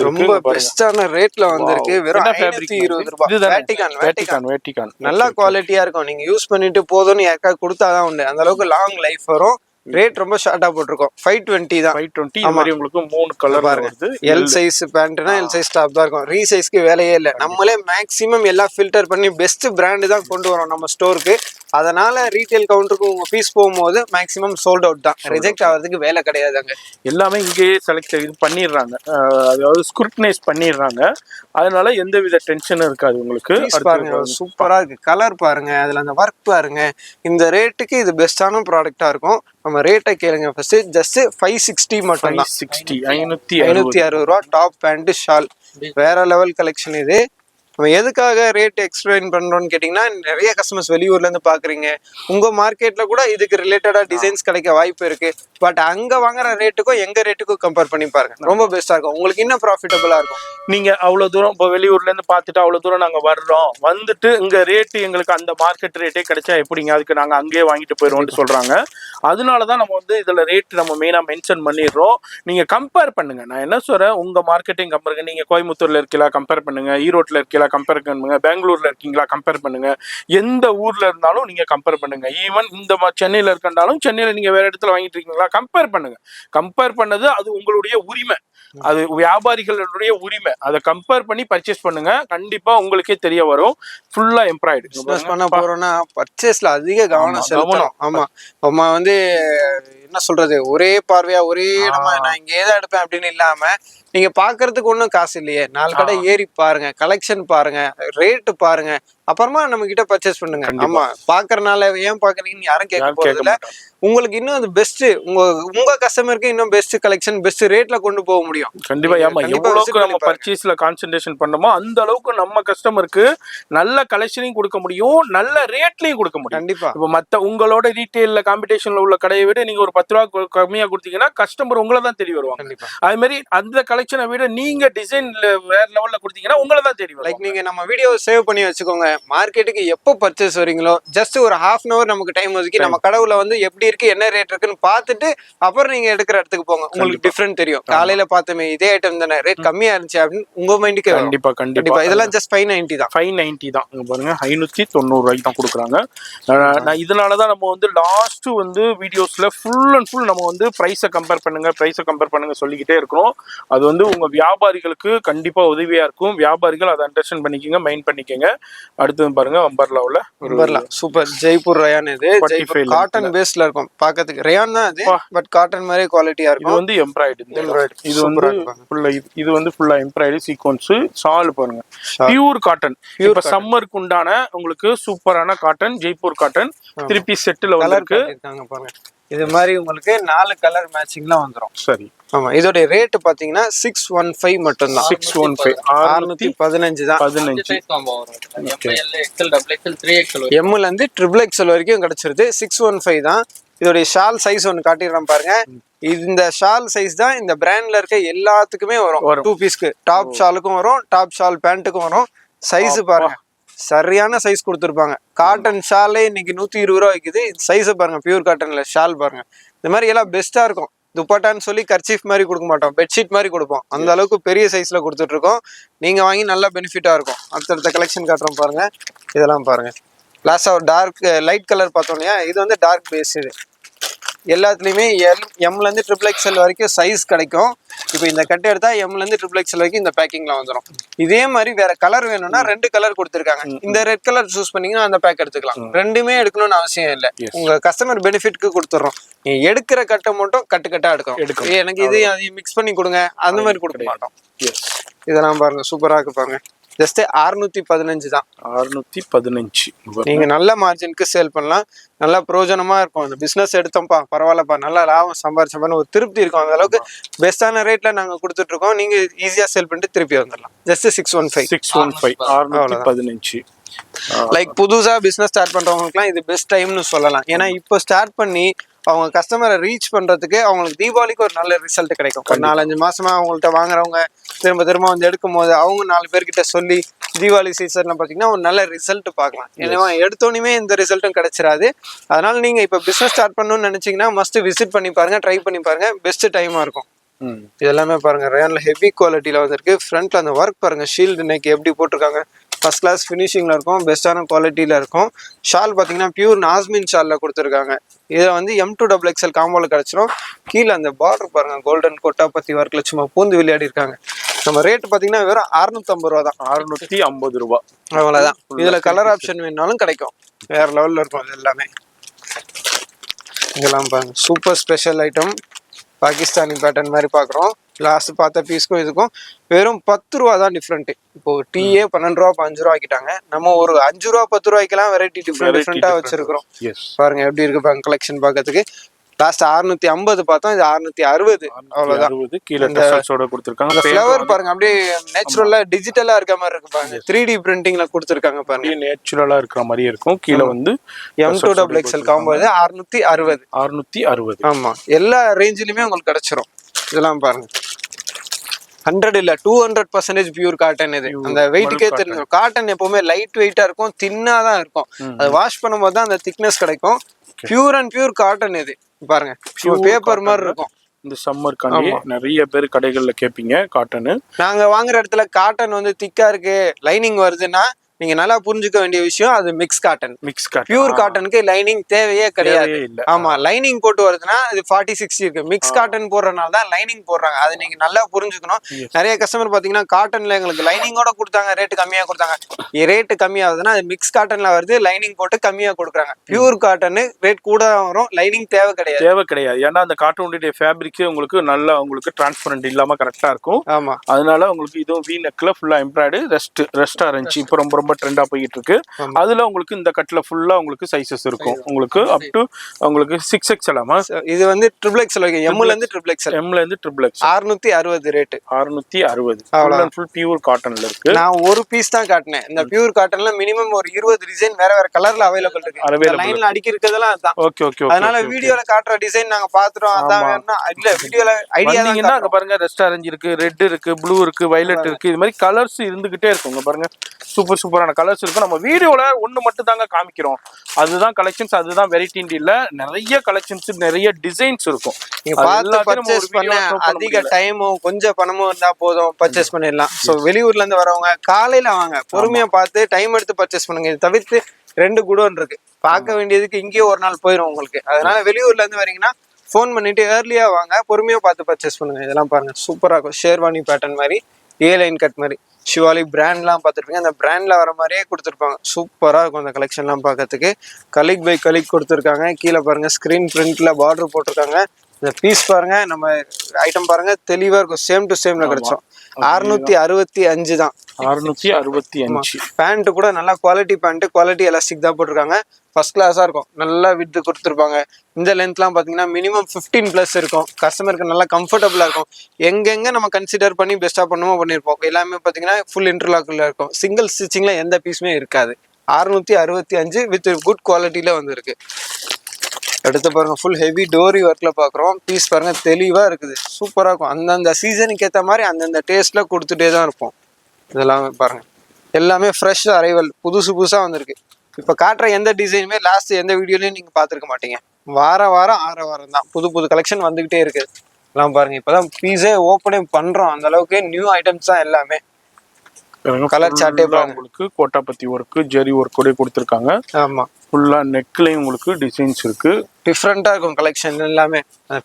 ரொம்ப பெஸ்டான ரேட்ல வந்திருக்கு. வெறும் 520 ரூபாய். வேட்டிகான் நல்ல குவாலிட்டியா இருக்கும். நீங்க யூஸ் பண்ணிட்டு போதும்னு யாருக்காவது கொடுத்தாதான் உண்டு. அந்த அளவுக்கு லாங் லைஃப் வரும். ரேட் ரொம்ப ஷார்ட்டா போட்டிருக்கோம். 520 தான். 520. இந்த மாதிரி உங்களுக்கு 3 கலர் வருது. எல் சைஸ் பேண்ட்னா எல் சைஸ் டாப் தான் இருக்கும். ரீ சைஸ்க்கு வேலையே இல்லை. நம்மளே மேக்ஸிமம் எல்லாம் ஃபில்டர் பண்ணி பெஸ்ட் பிராண்ட் தான் கொண்டு வரோம் நம்ம ஸ்டோருக்கு. அதனால ரீட்டைல் கவுண்டருக்கு உங்க பீஸ் போகும்போது மேக்ஸிமம் சோல்ட் அவுட் தான். ரிஜெக்ட் ஆகிறதுக்கு வேலை கிடையாதுங்க. எல்லாமே இங்கேயே செலக்ட் இது பண்ணிடுறாங்க, அதாவது ஸ்க்ரூட்டனைஸ் பண்ணிடுறாங்க. அதனால எந்த வித டென்ஷனும் இருக்காது உங்களுக்கு. பாருங்க சூப்பரா இருக்கு. கலர் பாருங்க, அதுல அந்த ஒர்க் பாருங்க. இந்த ரேட்டுக்கு இது பெஸ்டான ப்ராடக்டா இருக்கும். நம்ம ரேட்டை கேளுங்க ஃபர்ஸ்ட். ஜஸ்ட் 560 மட்டும் தான். 560 ரூபா. டாப் பேண்ட் ஷால் வேற லெவல் கலெக்ஷன் இது. நம்ம எதுக்காக ரேட் எக்ஸ்பிளைன் பண்றோம்னு கேட்டீங்கன்னா, நிறைய கஸ்டமர்ஸ் வெளியூர்ல இருந்து பாக்குறீங்க. உங்க மார்க்கெட்ல கூட இதுக்கு ரிலேட்டடா டிசைன்ஸ் கிடைக்க வாய்ப்பு இருக்கு. பட் அங்க வாங்குற ரேட்டுக்கும் எங்க ரேட்டுக்கும் கம்பேர் பண்ணி பாருங்க, ரொம்ப பெஸ்டா இருக்கும். உங்களுக்கு இன்னும் ப்ராஃபிட்டபிளா இருக்கும். நீங்க அவ்வளவு தூரம் இப்போ வெளியூர்ல இருந்து பார்த்துட்டு அவ்வளவு தூரம் நாங்க வர்றோம், வந்துட்டு இங்க ரேட்டு எங்களுக்கு அந்த மார்க்கெட் ரேட்டே கிடைச்சா எப்படிங்க, அதுக்கு நாங்க அங்கேயே வாங்கிட்டு போயிடுவோம்னு சொல்றாங்க. அதனாலதான் நம்ம வந்து இதுல ரேட் நம்ம மெயினா மென்ஷன் பண்ணிடுறோம். நீங்க கம்பேர் பண்ணுங்க. நான் என்ன சொல்றேன், உங்க மார்க்கெட்டிங் கம்பேர். நீங்க கோயம்புத்தூர்ல இருக்கீங்களா, கம்பேர் பண்ணுங்க. ஈரோட்ல இருக்கீங்களா, கம்பேர் பண்ணுங்க. பெங்களூர்ல இருக்கீங்களா, கம்பேர் பண்ணுங்க. எந்த ஊர்ல இருந்தாலும் நீங்க கம்பேர் பண்ணுங்க. ஈவன் இந்த சென்னையில இருக்கின்றாலும் சென்னையில நீங்க வேற இடத்துல வாங்கிட்டு இருக்கீங்களா, கம்பேர் பண்ணுங்க. கம்பேர் பண்ணது அது உங்களுடைய உரிமை, அது வியாபாரிகளுடைய உரிமை. அதை கம்பேர் பண்ணி பர்ச்சேஸ் பண்ணுங்க. கண்டிப்பா உங்களுக்கே தெரிய வரும். ஃபுல்லா எம்ப்ராய்டு பண்ண போறோம்னா பர்ச்சேஸ்ல அதிக கவனம் செலுத்தணும். ஆமா, நம்ம வந்து என்ன சொல்றது, ஒரே பார்வையா ஒரே இடமா நான் இங்க ஏதான் எடுப்பேன் அப்படின்னு இல்லாம, நீங்க பாக்குறதுக்கு ஒண்ணும் காசு இல்லையே, 4 கடை ஏறி பாருங்க, கலெக்ஷன் பாருங்க, ரேட்டு பாருங்க, அப்புறமா நம்ம கிட்ட பர்ச்சேஸ் பண்ணுங்க. ஆமா, பாக்குறதுனால ஏன் பாக்குறீங்கன்னு யாரும் கேட்க போறதில்ல. உங்களுக்கு இன்னும் அது பெஸ்ட், உங்க கஸ்டமருக்கு இன்னும் பெஸ்ட் கலெக்ஷன் பெஸ்ட் ரேட்ல கொண்டு போக முடியும். கண்டிப்பா. எவ்வளவுக்கு நம்ம பர்ச்சேஸ்ல கான்சென்ட்ரேஷன் பண்ணோமோ அந்த அளவுக்கு நம்ம கஸ்டமருக்கு நல்ல கலெக்ஷனையும் கொடுக்க முடியும், நல்ல ரேட்லயும் கொடுக்க முடியும். கண்டிப்பா. இப்ப மத்த உங்களோட ரீட்டைல்ல காம்படிஷன்ல உள்ள கடையை விட நீங்க ஒரு 10 ரூபா கம்மியா கொடுத்தீங்கன்னா கஸ்டமர் உங்களை தான் தேடி வருவாங்க. அது மாதிரி அந்த கலெக்ஷனை விட நீங்க டிசைன்ல வேற லெவல்ல கொடுத்தீங்கன்னா உங்களை தான் தேடி வரும். லைக் நீங்க நம்ம வீடியோ சேவ் பண்ணி வச்சுக்கோங்க. மார்க்கெட்டுக்கு எப்போ பர்ச்சேஸ் வரீங்களோ ஜஸ்ட் ஒரு ஹாஃப் அன் அவர் நமக்கு டைம் ஒதுக்கி நம்ம கடவுல வந்து எப்படி இருக்கு என்ன ரேட் இருக்குன்னு பார்த்துட்டு அப்புறம் நீங்க எடுக்கிற இடத்துக்கு போங்க, உங்களுக்கு டிஃபரெண்ட் தெரியும். காலையில பார்த்தோமே இதே ஐட்டம் தானே ரேட் கம்மியா இருந்துச்சு அப்படின்னு உங்க மைண்டுக்கு கண்டிப்பா கண்டிப்பா இதெல்லாம் ஜஸ்ட் 590 தான். 590 தான். இங்க பாருங்க 590 ரூபாய்க்கு தான் கொடுக்குறாங்க. நான் இதனாலதான் நம்ம வந்து லாஸ்ட் வந்து வீடியோஸ்ல ஃபுல் அண்ட் ஃபுல் நம்ம வந்து பிரைஸை கம்பேர் பண்ணுங்க சொல்லிக்கிட்டே இருக்கிறோம். அது வந்து உங்க வியாபாரிகளுக்கு கண்டிப்பா உதவியா இருக்கும். வியாபாரிகள் அதை அண்டர்ஸ்டாண்ட் பண்ணிக்கங்க, மைண்ட் பண்ணிக்கங்க. அடுத்து பாருங்க அம்பர்லாவுல சூப்பர் ஜெய்ப்பூர் ரயான். இது ஜெய்ப்பூர் காட்டன் பேஸ்ல இருக்கும், பாக்கிறதுக்கு ரயான் தான் அது, பட் காட்டன் மாதிரி குவாலிட்டியா இருக்கும். இது வந்து எம்ப்ராய்டு, இது வந்து ஃபுல்லா இது வந்து ஃபுல்லா எம்ப்ராய்டு சீக்வன்ஸ். ஷால் பாருங்க பியூர் காட்டன். இப்ப சம்மருக்கு உண்டான உங்களுக்கு சூப்பரான காட்டன், ஜெய்ப்பூர் காட்டன் 3 பீஸ் செட்ல வந்து பாருங்க. இது மாதிரி உங்களுக்கு 4 கலர் மேட்சிங்லாம் வந்துரும். சரி, ஆமா. இதோட ரேட் பாத்தீங்கன்னா 615 மட்டும் தான். 615 615 தான். 15 எம்ல இருந்து ட்ரிபிள் எக்ஸ்எல் வரைக்கும் கிடைச்சிருது. 615 தான். இதோட ஷால் சைஸ் ஒன்னு காட்டிடுறேன் பாருங்க. இந்த ஷால் சைஸ் தான் இந்த பிராண்ட்ல இருக்க எல்லாத்துக்குமே வரும். 2 பீஸ்க்கு டாப் ஷாலுக்கும் வரும், டாப் ஷால் பேண்ட்டுக்கும் வரும். சைஸ் பாருங்க சரியான சைஸ் கொடுத்துருப்பாங்க. காட்டன் ஷாலே இன்னைக்கு 120 ரூபா விற்குது. சைஸை பாருங்க, பியூர் காட்டன்ல ஷால் பாருங்க. இந்த மாதிரி எல்லாம் பெஸ்டா இருக்கும். துப்பட்டான்னு சொல்லி கர்ச்சீஃப் மாதிரி கொடுக்க மாட்டோம், பெட்ஷீட் மாதிரி கொடுப்போம். அந்த அளவுக்கு பெரிய சைஸ்ல கொடுத்துட்டு இருக்கோம். நீங்க வாங்கி நல்லா பெனிஃபிட்டா இருக்கும். அடுத்தடுத்த கலெக்ஷன் காட்டுறோம் பாருங்க. இதெல்லாம் பாருங்க. லாஸ்டா ஒரு டார்க் லைட் கலர் பார்த்தோம் இல்லையா, இது வந்து டார்க் பேஸ். இது எல்லாத்துலயுமே எம்ல இருந்து ட்ரிபிள் எக்ஸ்எல் வரைக்கும் சைஸ் கிடைக்கும். இப்போ இந்த கட்டை எடுத்தா எம்ல இருந்து ட்ரிபிள் எக்ஸ்எல் வரைக்கும் இந்த பேக்கிங்ல வந்துடும். இதே மாதிரி வேற கலர் வேணும்னா 2 கலர் கொடுத்துருக்காங்க. இந்த ரெட் கலர் சூஸ் பண்ணீங்கன்னா அந்த பேக் எடுத்துக்கலாம். ரெண்டுமே எடுக்கணும்னு அவசியம் இல்லை, உங்க கஸ்டமர் பெனிஃபிட்க்கு கொடுத்துறோம். நீங்க எடுக்கிற கட்டை மட்டும் கட்டா எடுக்கணும். எனக்கு இது அதையும் மிக்ஸ் பண்ணி கொடுங்க அந்த மாதிரி கொடுக்க மாட்டோம். இதெல்லாம் பாருங்க சூப்பரா இருக்கு பாருங்க. ஜஸ்ட் 615 தான். 615. நீங்க நல்ல மார்ஜினுக்கு சேல் பண்ணலாம். நல்லா பிரயோஜனமா இருக்கும். அந்த பிசினஸ் எடுத்தோம்ப்பா பரவாயில்லப்பா நல்லா லாபம் சம்பாரிச்சப்பான்னு ஒரு திருப்தி இருக்கும். அந்த அளவுக்கு பெஸ்டான ரேட்ல நாங்க கொடுத்துட்டு இருக்கோம். நீங்க ஈஸியா சேல் பண்ணிட்டு திருப்பி வந்துடலாம். ஜஸ்ட் 615. 615. லைக் புதுசா பிசினஸ் ஸ்டார்ட் பண்றவங்களுக்குலாம் இது பெஸ்ட் டைம்னு சொல்லலாம். ஏன்னா இப்போ ஸ்டார்ட் பண்ணி அவங்க கஸ்டமரை ரீச் பண்றதுக்கு அவங்களுக்கு தீபாவளிக்கு ஒரு நல்ல ரிசல்ட் கிடைக்கும். ஒரு 4-5 மாசமா அவங்கள்ட்ட வாங்குறவங்க திரும்ப வந்து எடுக்கும் போது அவங்க 4 பேர்கிட்ட சொல்லி தீபாவளி சீசன்ல பாத்தீங்கன்னா ஒரு நல்ல ரிசல்ட் பார்க்கலாம். ஏன்னா எடுத்தோடனே இந்த ரிசல்ட்டும் கிடைச்சிடாது. அதனால நீங்க இப்ப பிசினஸ் ஸ்டார்ட் பண்ணணும்னு நினைச்சீங்கன்னா மஸ்ட் விசிட் பண்ணி பாருங்க, ட்ரை பண்ணி பாருங்க. பெஸ்ட் டைமா இருக்கும். இதெல்லாமே பாருங்க ரயான்ல ஹெவி குவாலிட்டியில வந்திருக்கு. ஃப்ரண்ட்ல அந்த ஒர்க் பாருங்க, ஷீல்டு நெக் எப்படி போட்டிருக்காங்க. ஃபர்ஸ்ட் கிளாஸ் ஃபினிஷிங்ல இருக்கும், பெஸ்டான குவாலிட்டியில இருக்கும். ஷால் பாத்தீங்கன்னா பியூர் நாஸ்மின் ஷால்ல கொடுத்துருக்காங்க. இதை வந்து M2XXL காம்போல கிடைச்சிரும். கீழே அந்த பார்டர் பாருங்க, கோல்டன் கொட்டாப்பத்தி ஒர்க்ல சும்மா பூந்து விளையாடி இருக்காங்க. நம்ம ரேட் பாத்தீங்கன்னா வெறும் 650 ரூபா தான். 650 ரூபா அவ்வளவுதான். இதுல கலர் ஆப்ஷன் வேணாலும் கிடைக்கும். வேற லெவல்ல இருக்கும் இது எல்லாமே. இதெல்லாம் பாருங்க super special item. Pakistani pattern மாதிரி பாக்குறோம். லாஸ்ட் பார்த்த பீஸ்க்கும் இதுக்கும் வெறும் 10 ரூபா தான் டிஃப்ரெண்ட். இப்போ டீயே 12 ரூபா 5 ரூபா ஆக்கிட்டாங்க. நம்ம ஒரு 5 ரூபா 10 ரூபாய்க்கெல்லாம் வெரைட்டி டிஃப்ரெண்டா வச்சிருக்கிறோம். பாருங்க எப்படி இருக்கு பாருங்க கலெக்ஷன் பாக்கிறதுக்கு. லாஸ்ட் 650 பார்த்தோம், இது 660. அவ்வளவுதான். ஃப்ளவர் பாருங்க அப்படியே நேச்சுரலா டிஜிட்டலா இருக்க மாதிரி இருக்கு பாருங்க. 3D பிரிண்டிங்ல கொடுத்துருக்காங்க பாருங்க. நேச்சுரலா இருக்கிற மாதிரி இருக்கும். கீழே வந்து M2XXL காம்போ 660. 660. ஆமா, எல்லா ரேஞ்சிலுமே உங்களுக்கு கிடைச்சிரும். இதெல்லாம் பாருங்க 100 இல்ல 200% பியூர் காட்டன். இது அந்த வெயிட்டுக்கே தெரியும். காட்டன் எப்பவுமே லைட் வெயிட்டா இருக்கும், தின்னா தான் இருக்கும். அது வாஷ் பண்ணும்போது தான் அந்த திக்னஸ் கிடைக்கும். Pure and pure cotton. இது பாருங்க பேப்பர் மாதிரி இருக்கும். இந்த சம்மர்க்காண்டி நிறைய பேர் கடைகள்ல கேட்பீங்க காட்டனு. நாங்க வாங்குற இடத்துல காட்டன் வந்து திக்கா இருக்கு, லைனிங் வருதுன்னா நீங்க நல்லா புரிஞ்சுக்க வேண்டிய விஷயம் அது மிக்ஸ் காட்டன். பியூர் காட்டனுக்கு லைனிங் தேவையே கிடையாது. ஆமா, லைனிங் போட்டு வருதுன்னா அது 40-60 இருக்கு. மிக்ஸ் காட்டன் போடுறதுனால தான் லைனிங் போடுறாங்க. அது நீங்க நல்லா புரிஞ்சுக்கணும். நிறைய கஸ்டமர் பாத்தீங்கன்னா காட்டன்ல எங்களுக்கு லைனிங்கோட கொடுத்தாங்க, ரேட்டு கம்மியா கொடுத்தாங்க. ரேட்டு கம்மியாகுதுன்னா அது மிக்ஸ் காட்டன்ல வருது, லைனிங் போட்டு கம்மியா கொடுக்குறாங்க. பியூர் காட்டன் ரேட் கூட வரும், லைனிங் தேவை கிடையாது. ஏன்னா அந்த காட்டனுடைய ஃபேப்ரிக் உங்களுக்கு நல்லா உங்களுக்கு டிரான்ஸ்பரண்ட் இல்லாம கரெக்டா இருக்கும். ஆமா, அதனால உங்களுக்கு இதுவும் V நெக்ல ஃபுல்லா எம்ப்ராய்டு ரெஸ்டா இருந்துச்சு. இப்போ ரொம்ப ட்ரெண்டா போயிட்டு இருக்கு. அதுல உங்களுக்கு இந்த கட்ல ஃபுல்லா உங்களுக்கு சைஸஸ் இருக்கும். உங்களுக்கு அப் டு உங்களுக்கு 6XL. இது வந்து XXL M ல இருந்து XXL. M ல இருந்து XXL 660 rate. 660 full full pure காட்டன்ல இருக்கு. நான் ஒரு பீஸ் தான் காட்டினேன். இந்த பியூர் காட்டன்ல மினிமம் ஒரு 20 டிசைன் வேற கலர்ல அவைலபிள் இருக்கு. லைன்ல அடிக்கி இருக்கிறதெல்லாம் அதான். ஓகே. அதனால வீடியோல காட்டுற டிசைன் நாங்க பாத்துறோம். அதான் வேணும்னா இல்ல வீடியோல ஐடியா தான். அங்க பாருங்க ரெஸ்டாரண்ட் இருக்கு, ரெட் இருக்கு, ப்ளூ இருக்கு, வயலட் இருக்கு. இது மாதிரி கலர்ஸ் இருந்துகிட்டே இருக்குங்க பாருங்க. சூப்பர் சூப்பரான கலர்ஸ் இருக்கும். நம்ம வீடியோல ஒண்ணு மட்டும் தாங்க காமிக்கிறோம், அதுதான் கலெக்ஷன்ஸ், அதுதான் வெரைட்டின்னு இல்ல, நிறைய கலெக்ஷன்ஸ் நிறைய டிசைன்ஸ் இருக்கும். நீங்க பார்த்து பர்ச்சேஸ் பண்ண அதிக டைமும் கொஞ்சம் பணமும் இருந்தா போதும், பர்ச்சேஸ் பண்ணிடலாம். ஸோ வெளியூர்ல இருந்து வரவங்க காலையில வாங்க, பொறுமையா பார்த்து டைம் எடுத்து பர்ச்சேஸ் பண்ணுங்க. இது தவிர்த்து 2 குடோன் இருக்கு, பார்க்க வேண்டியதுக்கு இங்கேயே ஒரு நாள் போயிடும் உங்களுக்கு. அதனால வெளியூர்ல இருந்து வரீங்கன்னா ஃபோன் பண்ணிட்டு ஏர்லியா வாங்க, பொறுமையா பார்த்து பர்ச்சேஸ் பண்ணுங்க. இதெல்லாம் பாருங்க சூப்பரா இருக்கும், ஷேர்வானி பேட்டர்ன் மாதிரி, ஏ லைன் கட் மாதிரி. ஷிவாலி பிராண்ட்லாம் பார்த்துருப்பீங்க, அந்த பிராண்ட்ல வர மாதிரியே கொடுத்துருப்பாங்க. சூப்பரா இருக்கும் அந்த கலெக்ஷன்லாம் பார்க்கறதுக்கு. கலிக் பை கலிக் கொடுத்துருக்காங்க. கீழே பாருங்க ஸ்கிரீன் பிரிண்ட்ல பார்டர் போட்டிருக்காங்க. இந்த பீஸ் பாருங்க, நம்ம ஐட்டம் பாருங்க தெளிவா இருக்கும், சேம் டு சேம்ல கிடைச்சோம். 665 தான். 665. பேண்ட் கூட நல்லா குவாலிட்டி பேண்ட், குவாலிட்டி எலாஸ்டிக் தான் போட்டிருக்காங்க. ஃபர்ஸ்ட் கிளாஸா இருக்கும், நல்லா வித்து கொடுத்துருப்பாங்க. இந்த லென்த்லாம் பார்த்தீங்கன்னா மினிமம் 15+ இருக்கும். கஸ்டமருக்கு நல்லா கம்ஃபர்டபுளா இருக்கும். எங்கெங்க நம்ம கன்சிடர் பண்ணி பெஸ்டா பண்ணுமோ பண்ணியிருப்போம். எல்லாமே பார்த்தீங்கன்னா ஃபுல் இன்டர்லாக்ல இருக்கும். சிங்கிள் ஸ்டிச்சிங்ல எந்த பீஸுமே இருக்காது. 665 வித் குட் குவாலிட்டியில வந்துருக்கு. அடுத்து பாருங்க ஃபுல் ஹெவி டோரி ஒர்க்ல பாக்குறோம். பீஸ் பாருங்க தெளிவா இருக்குது, சூப்பரா இருக்கும். அந்தந்த சீசனுக்கு ஏற்ற மாதிரி அந்தந்த டேஸ்ட்ல கொடுத்துட்டே தான் இருப்போம். இதெல்லாம் பாருங்க எல்லாமே ஃப்ரெஷ் அரைவல், புதுசா வந்திருக்கு. இப்ப காட்டுற எந்த டிசைனுமே லாஸ்ட் எந்த வீடியோலயும் நீங்க பாத்துருக்க மாட்டீங்க. வாரம் தான் புது கலெக்ஷன் வந்துகிட்டே இருக்கு. எல்லாம் பாருங்க இப்பதான் பீஸே ஓப்பனே பண்றோம், அந்த அளவுக்கு நியூ ஐட்டம்ஸ் தான் எல்லாமே. கலர் சார்ட்டே உங்களுக்கு கோட்டாபத்தி ஒர்க், ஜெரி ஒர்க் கூட கொடுத்துருக்காங்க. ஆமா, ஃபுல்லா நெக்லையும் உங்களுக்கு டிசைன்ஸ் இருக்கு, டிஃப்ரெண்டா இருக்கும் கலெக்ஷன் எல்லாமே.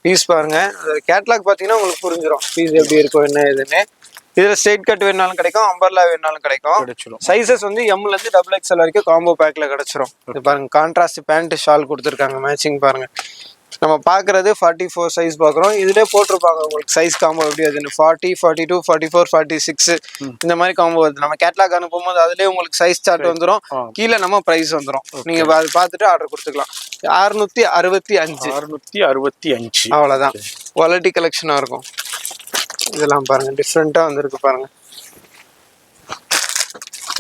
பீஸ் பாருங்க, கேட்லாக் பாத்தீங்கன்னா உங்களுக்கு புரிஞ்சிடும் பீஸ் எப்படி இருக்கும் என்ன ஏதுன்னு. இதுல ஸ்ட்ரெயிட் கட் வேணாலும் கிடைக்கும், அம்பர்லா வேணாலும் கிடைக்கும். சைசஸ் வந்து M ல இருந்து XXL வரைக்கும் காம்போ பேக்ல கிடைச்சிரும். இது பாருங்க கான்ட்ராஸ்ட் பேண்ட் ஷால் கொடுத்துருக்காங்க, மேட்சிங் பாருங்க. நம்ம பாக்குறது 44 சைஸ் பாக்குறோம். இதுலயே போட்டிருப்பாங்க உங்களுக்கு சைஸ் காம்போ எப்படி அதுன்னு. 40, 42, 44, 46 இந்த மாதிரி காம்போ வருது. நம்ம கேட்லாக் அனுப்பும்போது அதுலயே உங்களுக்கு சைஸ் சார்ட் வந்துடும், கீழே நம்ம பிரைஸ் வந்துடும். நீங்க அது பார்த்துட்டு ஆர்டர் கொடுத்துக்கலாம். 665. 665 அவ்வளவுதான். குவாலிட்டி கலெக்ஷனா இருக்கும். இதெல்லாம் பாருங்க டிஃப்ரெண்டா வந்திருக்கு பாருங்க.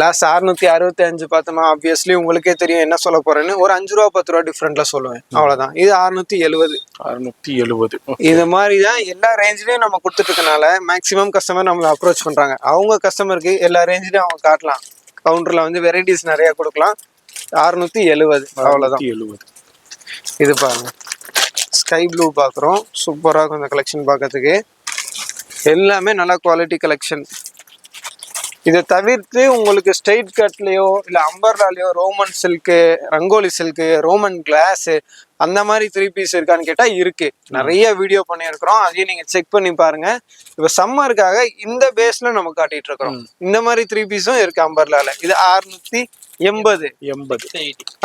லாஸ்ட் 665 பார்த்தோமா, ஆப்வியஸ்லி உங்களுக்கே தெரியும் என்ன சொல்ல போறேன்னு. ஒரு 5 ரூபா 10 ரூபா டிஃப்ரெண்ட்ல சொல்லுவேன், அவ்வளவுதான். இது 670. 670. இது மாதிரி தான் எல்லா ரேஞ்சிலையும் நம்ம கொடுத்துட்டு இருக்கனால மேக்ஸிமம் கஸ்டமர் நம்மளை அப்ரோச் பண்றாங்க. அவங்க கஸ்டமருக்கு எல்லா ரேஞ்சிலையும் அவங்க காட்டலாம். கவுண்டர்ல வந்து வெரைட்டிஸ் நிறைய கொடுக்கலாம். 670 அவ்வளவுதான். இது பாருங்க ஸ்கை ப்ளூ பாக்குறோம், சூப்பரா இருக்கும் இந்த கலெக்ஷன் பார்க்கறதுக்கு. எல்லாமே நல்ல குவாலிட்டி கலெக்ஷன். இதை தவிர்த்து உங்களுக்கு ஸ்ட்ரெயிட் கட்லயோ இல்ல அம்பர்லாலயோ Roman silk, rangoli silk, Roman glass அந்த மாதிரி 3 பீஸ் இருக்கான்னு கேட்டா இருக்கு. நிறைய வீடியோ பண்ணியிருக்கிறோம், அதையும் நீங்க செக் பண்ணி பாருங்க. இப்ப சம்மருக்காக இந்த பேஸ்ல நம்ம காட்டிட்டு இருக்கிறோம். இந்த மாதிரி 3 பீஸும் இருக்கு அம்பர்லால. இது 680.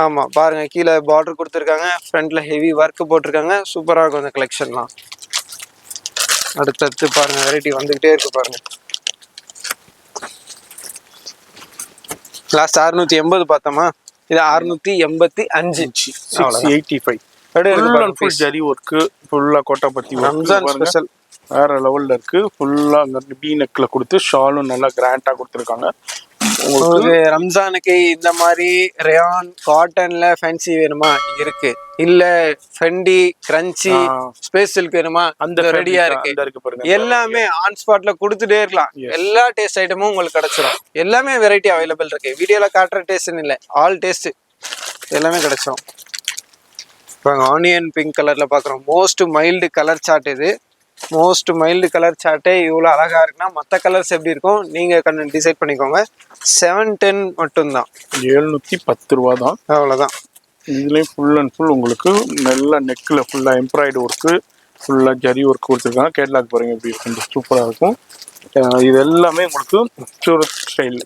ஆமா பாருங்க, கீழே பார்டர் கொடுத்துருக்காங்க, ஃப்ரண்ட்ல ஹெவி ஒர்க் போட்டிருக்காங்க. சூப்பரா இருக்கும் இந்த கலெக்ஷன்லாம். அடுத்தடுத்து பாருங்க வெரைட்டி வந்துகிட்டே இருக்கு பாருங்க. லாஸ்ட் 680 பார்த்தோமா, இது 685. 685 ஜரி ஒர்க், ஃபுல்லா கோட்டாபத்தி ரம்ஜான் ஸ்பெஷல் வேற லெவல்ல இருக்கு. ஃபுல்லா அங்க பீ நெக்ல கொடுத்து ஷாலும் நல்லா கிராண்டா கொடுத்துருக்காங்க. உங்களுக்கு ரம்ஜானுக்கு இந்த மாதிரி ரேயான் காட்டன்ல ஃபேன்சி வேணுமா இருக்கு, இல்ல ஃபெண்டி கிரன்ச்சி ஸ்பேஸ் சில்க் வேணுமா அந்த ரெடியா இருக்கு. எல்லாமே ஆன் ஸ்பாட்ல கொடுத்துட்டே இருக்கலாம். எல்லா டேஸ்ட் ஐட்டமும் உங்களுக்கு கிடைச்சிடும். எல்லாமே வெரைட்டி அவைலபிள் இருக்கு. வீடியோல காட்டுற டேஸ்ட்னு இல்லை, ஆல் டேஸ்ட் எல்லாமே கிடைச்சிடும். இப்போ ஆனியன் பிங்க் கலர்ல பாக்குறோம். மோஸ்ட் மைல்டு கலர் சார்ட் இது. மோஸ்ட் மைல்டு கலர் சார்ட்டே இவ்வளோ அழகா இருக்குன்னா மற்ற கலர்ஸ் எப்படி இருக்கும் நீங்க டிசைட் பண்ணிக்கோங்க. 710 மட்டும்தான், 710 ரூபா தான், அவ்வளோதான். இதுலேயும் ஃபுல் அண்ட் ஃபுல் உங்களுக்கு நல்ல நெக்கில் ஃபுல்லாக எம்ப்ராய்டு ஒர்க்கு, ஃபுல்லாக ஜரி ஒர்க் கொடுத்துருக்காங்க. கேட்லாக் பாருங்க எப்படி இருக்கு, சூப்பராக இருக்கும். இது எல்லாமே உங்களுக்கு சூரத் ஸ்டைல்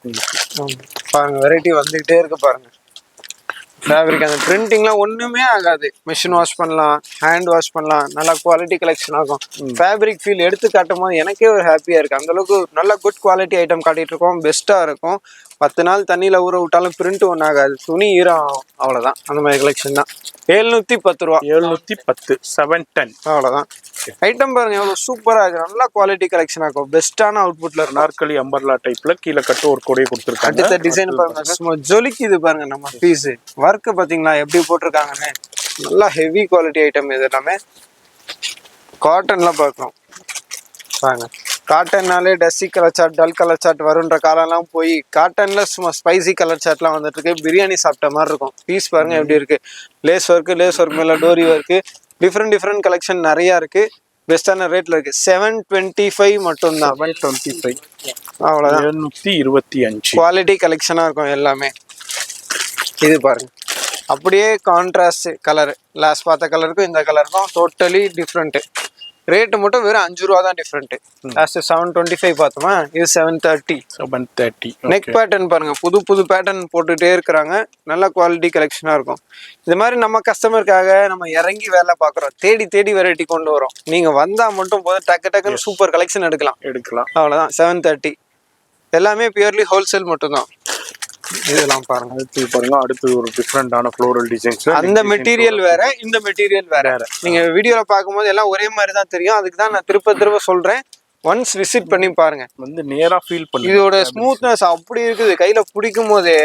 பாருங்க, வெரைட்டி வந்துகிட்டே இருக்கு பாருங்க. ஃபேப்ரிக் அந்த பிரிண்டிங்லாம் ஒண்ணுமே ஆகாது. மிஷின் வாஷ் பண்ணலாம், ஹேண்ட் வாஷ் பண்ணலாம், நல்லா குவாலிட்டி கலெக்ஷன் ஆகும். ஃபேப்ரிக் ஃபீல் எடுத்து காட்டும் போது எனக்கே ஒரு ஹாப்பியா இருக்கு. அந்த அளவுக்கு நல்ல குட் குவாலிட்டி ஐட்டம் காட்டிட்டு இருக்கோம், பெஸ்டா இருக்கும். 10 நாள் தண்ணியில ஊற விட்டாலும் பிரிண்ட் ஒன்றும் ஆகாது, துணி ஈரம் ஆகும், அவ்வளவுதான். அந்த மாதிரி கலெக்ஷன் தான். 710 ரூபா. 710 710 அவ்வளவுதான். ஐட்டம் பாருங்க எவ்வளவு சூப்பரா இருக்கு, நல்ல குவாலிட்டி கலெக்ஷன் ஆகும், பெஸ்டான அவுட்புட்ல இருக்கும். நாற்காலி அம்பர்லா டைப்ல கீழே கட்டு ஒரு கோடையை கொடுத்துருக்காங்க. அடுத்த டிசைன் பாருங்க, ஜொலிக்குது பாருங்க. நம்ம பீஸ் ஒர்க் பாத்தீங்களா எப்படி போட்டிருக்காங்கன்னு, நல்லா ஹெவி குவாலிட்டி ஐட்டம். இது எல்லாமே காட்டன்ல பாக்குறோம் பாருங்க. காட்டன்னாலே dusty colour chart dull colour chart வருன்ற காலம்லாம் போய் காட்டன்ல சும்மா ஸ்பைசி கலர் சாட்லாம் வந்துட்டு இருக்கு. பிரியாணி சாப்பிட்ட மாதிரி இருக்கும். பீஸ் பாருங்க எப்படி இருக்கு. லேஸ் ஒர்க் மேல டோரி ஒர்க்கு, டிஃப்ரெண்ட் கலெக்ஷன் நிறைய இருக்கு. பெஸ்டான ரேட்ல இருக்கு. 725 மட்டும்தான். 725. அவ்வளவுதான். 725. குவாலிட்டி கலெக்ஷனா இருக்கும் எல்லாமே. இது பாருங்க அப்படியே கான்ட்ராஸ்ட் கலர். லாஸ்ட் பார்த்த கலருக்கும் இந்த கலருக்கும் டோட்டலி டிஃப்ரெண்ட். ரேட்டு மட்டும் வெறும் 5 ரூபா தான் டிஃப்ரெண்ட். லாஸ்ட் 725 பார்த்தோமா, இது 730. 730. நெக் பேட்டர்ன் பாருங்க, புது பேட்டர்ன் போட்டுட்டே இருக்கிறாங்க. நல்ல குவாலிட்டி கலெக்ஷனா இருக்கும். இது மாதிரி நம்ம கஸ்டமருக்காக நம்ம இறங்கி வேலை பார்க்குறோம். தேடி வெரைட்டி கொண்டு வரோம். நீங்க வந்தா மட்டும் போதும் டக்குன்னு சூப்பர் கலெக்ஷன் எடுக்கலாம். அவ்வளவுதான். 730 எல்லாமே பியூர்லி ஹோல்சேல் மட்டும்தான். இதெல்லாம் பாருங்க. அடுத்து ஒரு டிஃப்ரெண்டான ஃப்ளோரல் டிசைன்ஸ். அந்த மெட்டீரியல் வேற, இந்த மெட்டீரியல் வேற. நீங்க வீடியோல பார்க்கும்போது எல்லாம் ஒரே மாதிரி தான் தெரியும். அதுக்கு தான் நான் திரும்ப சொல்றேன், ஒன்ஸ் விசிட் பண்ணி பாருங்க. நேரா ஃபீல் பண்ணி இதோட ஸ்மூத்னஸ் அப்படி இருக்குது. கையில பிடிக்கும் போதே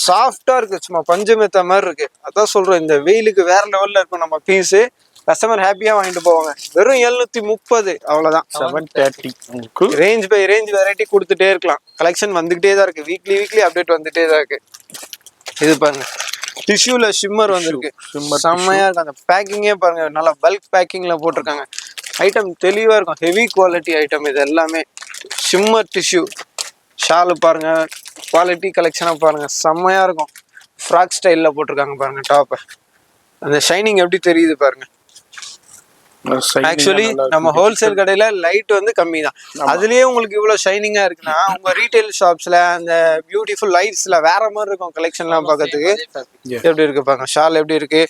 சாஃப்டா இருக்கு. சும்மா பஞ்சமெத்த மாதிரி இருக்கு. அதான் சொல்றேன், இந்த வெயிலுக்கு வேற லெவல்ல இருக்கும் நம்ம பீஸ். கஸ்டமர் ஹாப்பியா வாங்கிட்டு போவாங்க. வெறும் 730 அவ்வளவுதான். 730. ரேஞ்ச் பை ரேஞ்ச் வெரைட்டி கொடுத்துட்டே இருக்கலாம். கலெக்ஷன் வந்துகிட்டே தான் இருக்கு. வீக்லி அப்டேட் வந்துட்டே தான் இருக்கு. இது பாருங்க, டிஷ்யூல ஷிம்மர் வந்திருக்கு. செம்மையா இருக்கு. அந்த பேக்கிங்கே பாருங்க, நல்லா பல்க் பேக்கிங்ல போட்டிருக்காங்க. ஐட்டம் தெளிவா இருக்கும். ஹெவி குவாலிட்டி ஐட்டம் இது எல்லாமே. ஷிம்மர் டிஷ்யூ ஷாலு பாருங்க, குவாலிட்டி கலெக்ஷனா பாருங்க, செம்மையா இருக்கும். ஃப்ராக் ஸ்டைல்ல போட்டிருக்காங்க பாருங்க. டாப் அந்த ஷைனிங் எப்படி தெரியுது பாருங்க. ஆக்சுவலி நம்ம ஹோல்சேல் கடையில லைட் வந்து கம்மி தான். அதுலயே உங்களுக்கு இவ்வளவு ஷைனிங்கா இருக்குன்னா, உங்க ரீட்டைல் ஷாப்ஸ்ல அந்த பியூட்டிஃபுல் லைட்ஸ்ல வேற மாதிரி இருக்கும். கலெக்ஷன்லாம் பார்க்கறதுக்கு எப்படி இருக்கு பாருங்க. ஷால் எப்படி இருக்கு,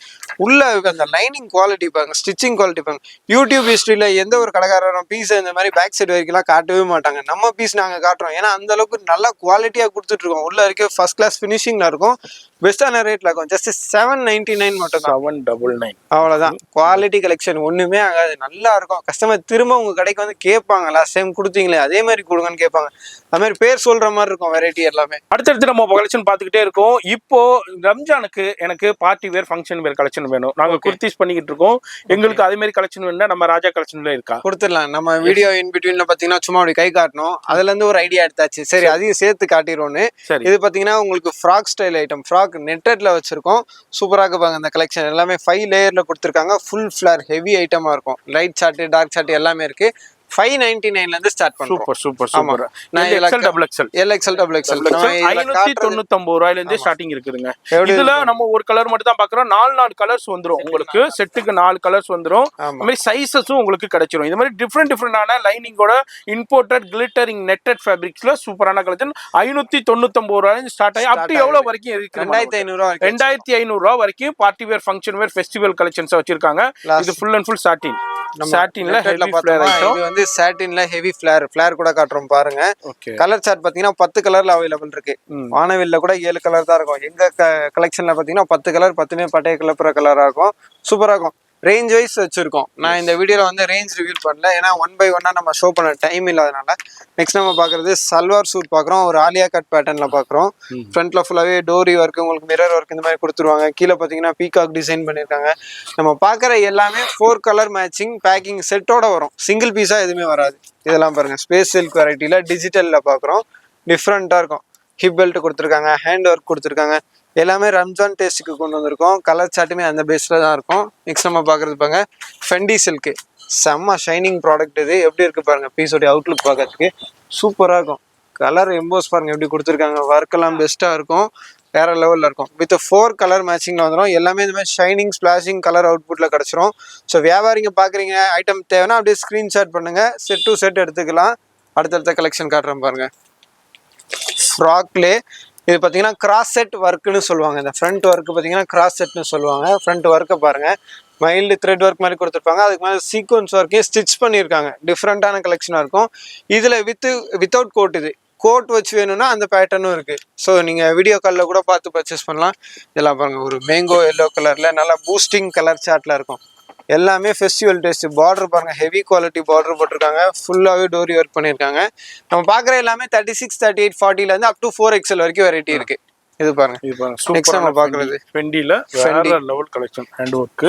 உள்ள அந்த லைனிங் குவாலிட்டி பாருங்க, ஸ்டிச்சிங் குவாலிட்டி பாருங்க. யூடியூப் ஹிஸ்டரியில எந்த ஒரு கடைக்காரரும் பீஸ் இந்த மாதிரி பேக் சைடு வரைக்கும் காட்டவே மாட்டாங்க. நம்ம பீஸ் நாங்க காட்டுறோம். ஏன்னா அந்த அளவுக்கு நல்ல குவாலிட்டியா கொடுத்துட்டு இருக்கோம். உள்ள இருக்க ஃபர்ஸ்ட் கிளாஸ் ஃபினிஷிங்ல இருக்கும். பெஸ்டான ரேட்ல இருக்கும். ஜஸ்ட் 799 மட்டும் தான். 799 அவ்வளவுதான். குவாலிட்டி கலெக்ஷன் ஒண்ணுமே ஆகாது. நல்லா இருக்கும். கஸ்டமர் திரும்ப உங்க கடைக்கு வந்து கேட்பாங்க, லாஸ்ட் டைம் கொடுத்தீங்களே அதே மாதிரி கொடுங்கன்னு கேட்பாங்க. அது மாதிரி பேர் சொல்ற மாதிரி இருக்கும் வெரைட்டி எல்லாமே. அடுத்தடுத்து நம்ம கலெக்ஷன் பார்த்துக்கிட்டே இருக்கோம். இப்போ ரம்ஜானுக்கு எனக்கு பார்ட்டி வேர், ஃபங்க்ஷன் வேர் கலெக்ஷன் வேணும். நாங்க குர்த்திஸ் பண்ணிக்கிட்டு இருக்கோம். எங்களுக்கு அதே மாதிரி கலெக்ஷன் வேணும்னா நம்ம ராஜா கலெக்ஷன்ல இருக்கா கொடுத்துடலாம். நம்ம வீடியோ இன் பிட்வீன்ல பாத்தீங்கன்னா சும்மா அப்படி கை காட்டணும். அதுல இருந்து ஒரு ஐடியா எடுத்தாச்சு. சரி, அதையும் சேர்த்து காட்டிடுவோன்னு. இது பாத்தீங்கன்னா உங்களுக்கு ஃப்ராக் ஸ்டைல் ஐட்டம். ஃப்ராக் நெட்டட்ல வச்சிருக்கோம். சூப்பரா இருப்பாங்க. அந்த கலெக்ஷன் எல்லாமே 5 லேயர்ல கொடுத்துருக்காங்க. ஃபுல் ஃபிளர் ஹெவி ஐட்டமா இருக்கும். லைட் சார்ட், டார்க் சார்ட் எல்லாமே இருக்கு. 599 இருந்து ஸ்டார்ட் பண்றோம். சூப்பர். நான் XL double XL 599 ரூபாயில இருந்து ஸ்டார்டிங் இருக்குதுங்க. இதுல நம்ம ஒரு கலர் மட்டும் தான் பாக்குறோம். 4 கலர்ஸ் வந்துரும். உங்களுக்கு செட்டுக்கு 4 கலர்ஸ் வந்துரும். இந்த மாதிரி சைஸஸும் உங்களுக்கு கிடைச்சிரும். இந்த மாதிரி டிஃப்ரெண்டான லைனிங்கோட இம்போர்ட்டட் கிளிட்டரிங் நெட்டட் ஃபேப்ரிக்ஸ்ல சூப்பரான கலெக்ஷன் 599 ரூபாயில ஸ்டார்ட் ஆகி அப் டு எவ்வளவு வரைக்கும் இருக்கு? 2500 ரூபாய் வரைக்கும் party wear, function wear, festival collections வச்சிருக்காங்க. இது ஃபுல் அண்ட் ஃபுல் சாட்டின்ல ஹெவி ஃபிளேர் ஐட்டம். இது வந்து சாட்டின்ல ஹெவி ஃபிளேர் கூட காட்டுறோம் பாருங்க. கலர் சார்ட் பாத்தீங்கன்னா 10 கலர்ல அவைலபிள் இருக்கு. வானவில்ல கூட 7 கலர் தான் இருக்கும். எங்க கலெக்ஷன்ல பாத்தீங்கன்னா 10 கலர், 10மே பட்டைய கலப்புற கலரா இருக்கும். சூப்பரா இருக்கும். ரேஞ்ச் வைஸ் வச்சிருக்கோம். நான் இந்த வீடியோல வந்து ரேஞ்ச் ரிவ்யூ பண்ணல, ஏன்னா 1 by 1 நம்ம ஷோ பண்ண டைம் இல்லாதனால. நெக்ஸ்ட் நம்ம பாக்குறது சல்வார் சூட் பாக்குறோம். ஒரு ஆலியா கட் பேட்டர்ன்ல பாக்குறோம். ஃப்ரண்ட்ல ஃபுல்லாவே டோரி ஒர்க், உங்களுக்கு மிரர் ஒர்க் இந்த மாதிரி கொடுத்துருவாங்க. கீழே பாத்தீங்கன்னா பீகாக் டிசைன் பண்ணிருக்காங்க. நம்ம பாக்குற எல்லாமே 4 கலர் மேட்சிங் பேக்கிங் செட்டோட வரும். சிங்கிள் பீஸா எதுவுமே வராது. இதெல்லாம் பாருங்க, ஸ்பேஸ் சில்க் வெரைட்டில டிஜிட்டல்ல பாக்குறோம். டிஃப்ரெண்டா இருக்கும். ஹிப் பெல்ட் கொடுத்துருக்காங்க, ஹேண்ட் ஒர்க் கொடுத்துருக்காங்க. எல்லாமே ரம்ஜான் டேஸ்ட்டுக்கு கொண்டு வந்திருக்கோம். கலர் சார்ட்டுமே அந்த பேஸ்ல தான் இருக்கும். நெக்ஸ்ட் நம்ம பாக்குறது பாருங்க, ஃபெண்டி சில்க். செம்ம ஷைனிங் ப்ராடக்ட். இது எப்படி இருக்கு பாருங்க. பீஸோடைய அவுட்லுக் பார்க்கறதுக்கு சூப்பரா இருக்கும். கலர் எம்போஸ் பாருங்க எப்படி கொடுத்துருக்காங்க. ஒர்க் எல்லாம் பெஸ்டா இருக்கும். வேற லெவல்ல இருக்கும். வித் 4 கலர் மேட்சிங்ல வந்துடும். எல்லாமே இந்த மாதிரி ஷைனிங் ஸ்பிளாஷிங் கலர் அவுட்புட்ல கிடைச்சிரும். ஸோ வியாபாரிங்க பாக்குறீங்க, ஐட்டம் தேவைன்னா அப்படியே ஸ்கிரீன்ஷாட் பண்ணுங்க. செட் டு செட் எடுத்துக்கலாம். அடுத்தடுத்த கலெக்ஷன் காட்டுறேன் பாருங்க. ஃப்ராக்லே இது பார்த்தீங்கன்னா கிராஸ் செட் ஒர்க்குன்னு சொல்லுவாங்க. இந்த ஃப்ரண்ட் ஒர்க் பார்த்தீங்கன்னா கிராஸ் செட்னு சொல்லுவாங்க. ஃப்ரண்ட் ஒர்க்கை பாருங்க, மைல்டு த்ரெட் ஒர்க் மாதிரி கொடுத்துருப்பாங்க. அதுக்கு மேலே சீக்வன்ஸ் ஒர்க்கையும் ஸ்டிச் பண்ணியிருக்காங்க. டிஃப்ரெண்டான கலெக்ஷனாக இருக்கும். இதில் வித்தவுட் கோட். இது கோட் வச்சு வேணும்னா அந்த பேட்டர்னும் இருக்கு. ஸோ நீங்கள் வீடியோ காலில் கூட பார்த்து பர்ச்சேஸ் பண்ணலாம். இதெல்லாம் பாருங்க, ஒரு மேங்கோ எல்லோ கலரில் நல்லா பூஸ்டிங் கலர் சார்ட்டில் இருக்கும். எல்லாமே ஃபெஸ்டிவல் டேஸ்ட். பார்டர் பாருங்க, ஹெவி குவாலிட்டி பார்டர் போட்டிருக்காங்க. ஃபுல்லாகவே டோரி ஒர்க் பண்ணியிருக்காங்க. நம்ம பார்க்குற எல்லாமே 36, 38, 40ல இருந்து அப் டு 4XL வரைக்கும் வெரைட்டி இருக்கு. இது பாருங்க, நெக்ஸ்ட் நம்ம பார்க்குறது ஃபெண்டில வேற லெவல் கலெக்ஷன். ஹேண்ட் ஒர்க்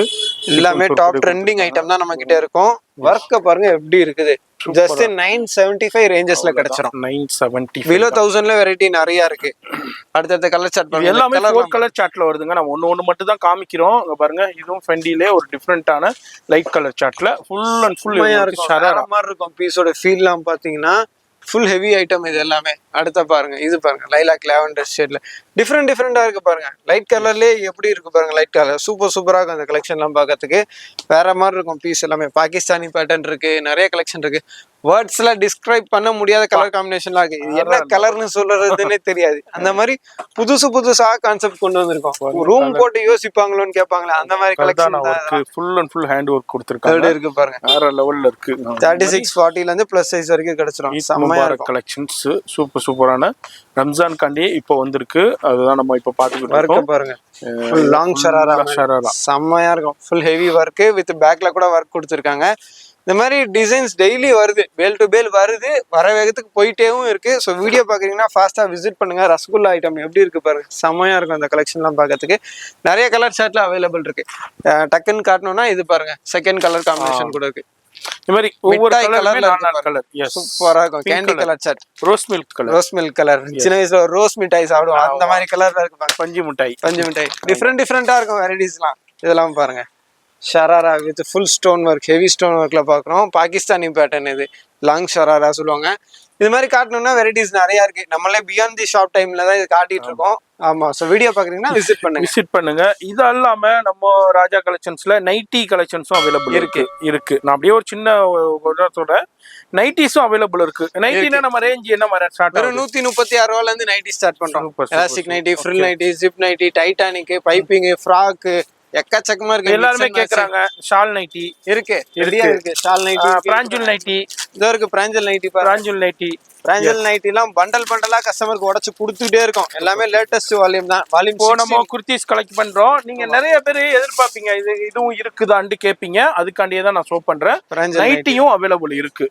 எல்லாமே டாப் ட்ரெண்டிங் ஐட்டம் தான் நம்ம கிட்ட இருக்கும். ஒர்க்கை பாருங்க எப்படி இருக்குது. ஜஸ்ட் 975 ரேஞ்சஸ்ல கிடைச்சிரும். 970 பிலோ 1000ல வெரைட்டி நிறைய இருக்கு. அடுத்த கலர் சார்ட் இது எல்லாமே 4 கலர் சார்ட்ல வருதுங்க. நம்ம ஒன்னு மட்டும் தான் காமிக்கிறோம். இங்க பாருங்க, இதுவும் ஃபெண்டிலே ஒரு டிஃபரெண்டான லைட் கலர் சார்ட்ல ஃபுல் அண்ட் ஃபுல் ஷராரா மாதிரி இருக்கும். பீஸோட ஃபீல்லாம் பாத்தீங்கன்னா ஃபுல் ஹெவி ஐட்டம் இது எல்லாமே. அடுத்த பாருங்க, இது பாருங்க லைலாக் லாவெண்டர் ஷேட்ல டிஃப்ரெண்டா இருக்கு பாருங்க. லைட் கலர்லயே எப்படி இருக்கு பாருங்க, லைட் கலர் சூப்பரா இருக்கும். அந்த கலெக்ஷன்லாம் பார்க்கறதுக்கு வேற மாதிரி இருக்கும். பீஸ் எல்லாமே பாகிஸ்தானி பேட்டர்ன் இருக்கு, நிறைய கலெக்ஷன் இருக்கு. வேர்ட்ஸ்ல டிஸ்கிரைப் பண்ண முடியாத கலர் காம்பினேஷன்லாம் இருக்கு. இது என்ன கலர்னு சொல்றதுன்னே தெரியாது. அந்த மாதிரி புதுசா கான்செப்ட் கொண்டு வந்திருக்கோம். ரூம் போட்டு யோசிப்பாங்களோன்னு கேட்பாங்களே, அந்த மாதிரி collection full and full hand work கொடுத்திருக்காங்க. இருக்கு பாருங்க, வேற லெவல்ல இருக்கு. 3640ல இருந்து பிளஸ் சைஸ் வரைக்கும் கிடைச்சிரும். செம்மையா இருக்கும் கலெக்ஷன்ஸ். சூப்பரான ரம்ஜான் காண்டி இப்போ வந்திருக்கு. அதுதான் நம்ம இப்போ பாத்துக்கிட்டு இருக்கோம். பாருங்க, ஃபுல் லாங் ஷராரா செம்மையா இருக்கும். ஃபுல் ஹெவி ஒர்க் வித் பேக்ல கூட ஒர்க் கொடுத்துருக்காங்க. இந்த மாதிரி டிசைன்ஸ் டெய்லி வருது, பேல் டு பேல் வருது, வர வேகத்துக்கு போயிட்டேவும் இருக்கு. ஸோ வீடியோ பாக்குறீங்கன்னா ஃபாஸ்டா விசிட் பண்ணுங்க. ரசகுல்லா ஐட்டம் எப்படி இருக்கு பாருங்க, செம்மையா இருக்கும். அந்த கலெக்ஷன்லாம் பார்க்கறதுக்கு நிறைய கலர் சார்ட்ல அவைலபிள் இருக்கு. டக்குன்னு காட்டணும்னா இது பாருங்க, செகண்ட் கலர் காம்பினேஷன் கூட இருக்கு. இந்த மாதிரி ஒவ்வொரு கலருமே கலர் சூப்பரா இருக்கும். Candy colour chart, rose milk colour. சின்ன வயசுல ரோஸ் மிட்டாய் சாப்பிடுவோம், அந்த மாதிரி கலர்ல இருக்கு. பஞ்சு மிட்டாய் டிஃப்ரெண்டா இருக்கும் வெரைட்டிஸ்லாம். இதெல்லாம் பாருங்க, sharara with full stone work, heavy stone ஒர்க்ல பாக்குறோம். பாகிஸ்தானி பேட்டர்ன், இது லாங் ஷராரா சொல்லுவாங்க. இது மாதிரி காட்டணும்னா வெரைட்டிஸ் நிறைய இருக்கு. நம்மளே பியாண்ட் தி ஷாப் டைம்ல தான் இது காட்டிட்டு இருக்கோம். ஆமா, சோ வீடியோ பாக்குறீங்கன்னா விசிட் பண்ணுங்க. இது இல்லாம நம்ம ராஜா கலெக்ஷன்ஸ்ல நைட்டி கலெக்ஷன்ஸும் அவைலபிள் இருக்கு. நான் அப்படியே ஒரு சின்ன சொல்றேன், நைட்டிஸும் அவைலபிள் இருக்கு. நைட்டினா நம்ம ரேஞ்ச் என்ன மாதிரி ஸ்டார்ட் ஆகும்? 136 ரூபாயில இருந்து நைட்டி ஸ்டார்ட் பண்றோம். Elastic nighty, frill nighty, zip nighty, Titanic, piping, frock, எக்கச்சக்கமா இருக்கு. எல்லாருமே கேக்குறாங்க. ஷால் நைட்டி இருக்கு. ஷால் நைட்டி, பிராஞ்சல் நைட்டி, இதோ இருக்கு. பிராஞ்சல் நைட்டி எல்லாம் பண்டலா கஸ்டமருக்கு உடைச்சு கொடுத்துட்டே இருக்கும். எல்லாமே லேட்டஸ்ட் வால்யூம் தான். நம்ம குர்த்திஸ் கலெக்ட் பண்றோம். நீங்க நிறைய பேர் எதிர்பார்ப்பீங்க, இதுவும் இருக்குதான்னு கேப்பீங்க. அதுக்காண்டியே தான் நான் ஷோ பண்றேன். நைட்டியும் அவைலபிள் இருக்கு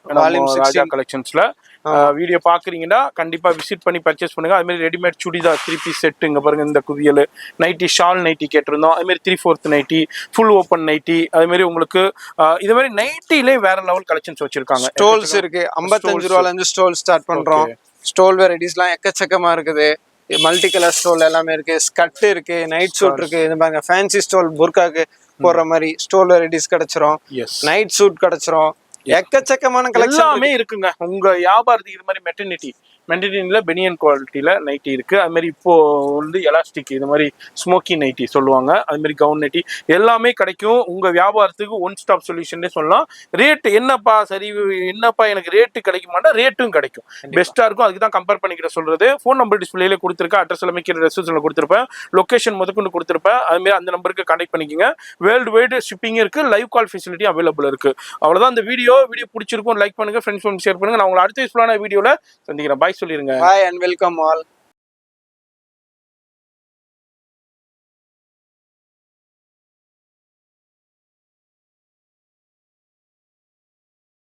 ராஜா கலெக்ஷன்ஸ்ல. வீடியோ பாக்குறீங்கன்னா கண்டிப்பா விசிட் பண்ணி பர்ச்சேஸ் பண்ணுங்க. அது மாதிரி ரெடிமேட் சுடிதார் 3 பீஸ் செட் இங்க பாருங்க. இந்த குவியல் நைட்டி, ஷால் நைட்டி கேட்டிருந்தோம். அது மாதிரி 3/4 நைட்டி, ஃபுல் ஓப்பன் நைட்டி. அது மாதிரி உங்களுக்கு இது மாதிரி நைட்டிலே வேற லெவல் கலெக்ஷன்ஸ் வச்சிருக்காங்க. ஸ்டோல்ஸ் இருக்கு. 55 ரூபாயில இருந்து ஸ்டோல் ஸ்டார்ட் பண்றோம். ஸ்டோல் வெரைட்டிஸ்லாம் எக்கச்சக்கமா இருக்குது. மல்டி கலர் ஸ்டோல் எல்லாமே இருக்கு. ஸ்கட் இருக்கு, நைட் சூட் இருக்கு. இது பாருங்க, ஃபேன்சி ஸ்டோல் புர்காக்கு போற மாதிரி ஸ்டோல் வெரைட்டிஸ் கிடைச்சிரும். நைட் சூட் கிடைச்சிரும். எக்கச்சக்கமான கலெக்ஷன் இருக்குங்க. உங்க வியாபாரத்துக்கு இது மாதிரி மெட்டர்னிட்டில பெனியன் குவாலிட்டியில நைட்டி இருக்கு. அது மாதிரி இப்போ வந்து எலாஸ்டிக், இது மாதிரி ஸ்மோக்கி நைட்டி சொல்லுவாங்க. அது மாதிரி கவுன் நைட்டி எல்லாமே கிடைக்கும். உங்க வியாபாரத்துக்கு ஒன் ஸ்டாப் சொல்யூஷன் சொல்லலாம். ரேட் என்னப்பா எனக்கு ரேட்டு கிடைக்குமாட்டா, ரேட்டும் கிடைக்கும். பெஸ்டா இருக்கும். அதுக்கு தான் கம்பேர் பண்ணிக்கிட்ட சொல்றது. ஃபோன் நம்பர் டிஸ்பிளேல கொடுத்துருக்கேன். அட்ரஸ் எல்லாமே கீழே ரெசிப்ஷன்ல கொடுத்துருப்பேன். லொகேஷன் முதற்கொண்டு கொடுத்துருப்பேன். அது மாதிரி அந்த நம்பருக்கு கான்டாக்ட் பண்ணிக்கோங்க. வேர்ல்டு வைடு ஷிப்பிங் இருக்கு. லைவ் கால் ஃபெசிலிட்டி அவைலபிள் இருக்கு. அவ்வளவுதான். இந்த வீடியோ பிடிச்சிருக்கும். லைக் பண்ணுங்க, ஃப்ரெண்ட்ஸ் ஷேர் பண்ணுங்க. நான் உங்களை அடுத்த யூஸ்ஃபுல்லான வீடியோல சந்திக்கிறேன். பாய் சொல்லிருங்க. பாய் அண்ட் வெல்கம் ஆல்.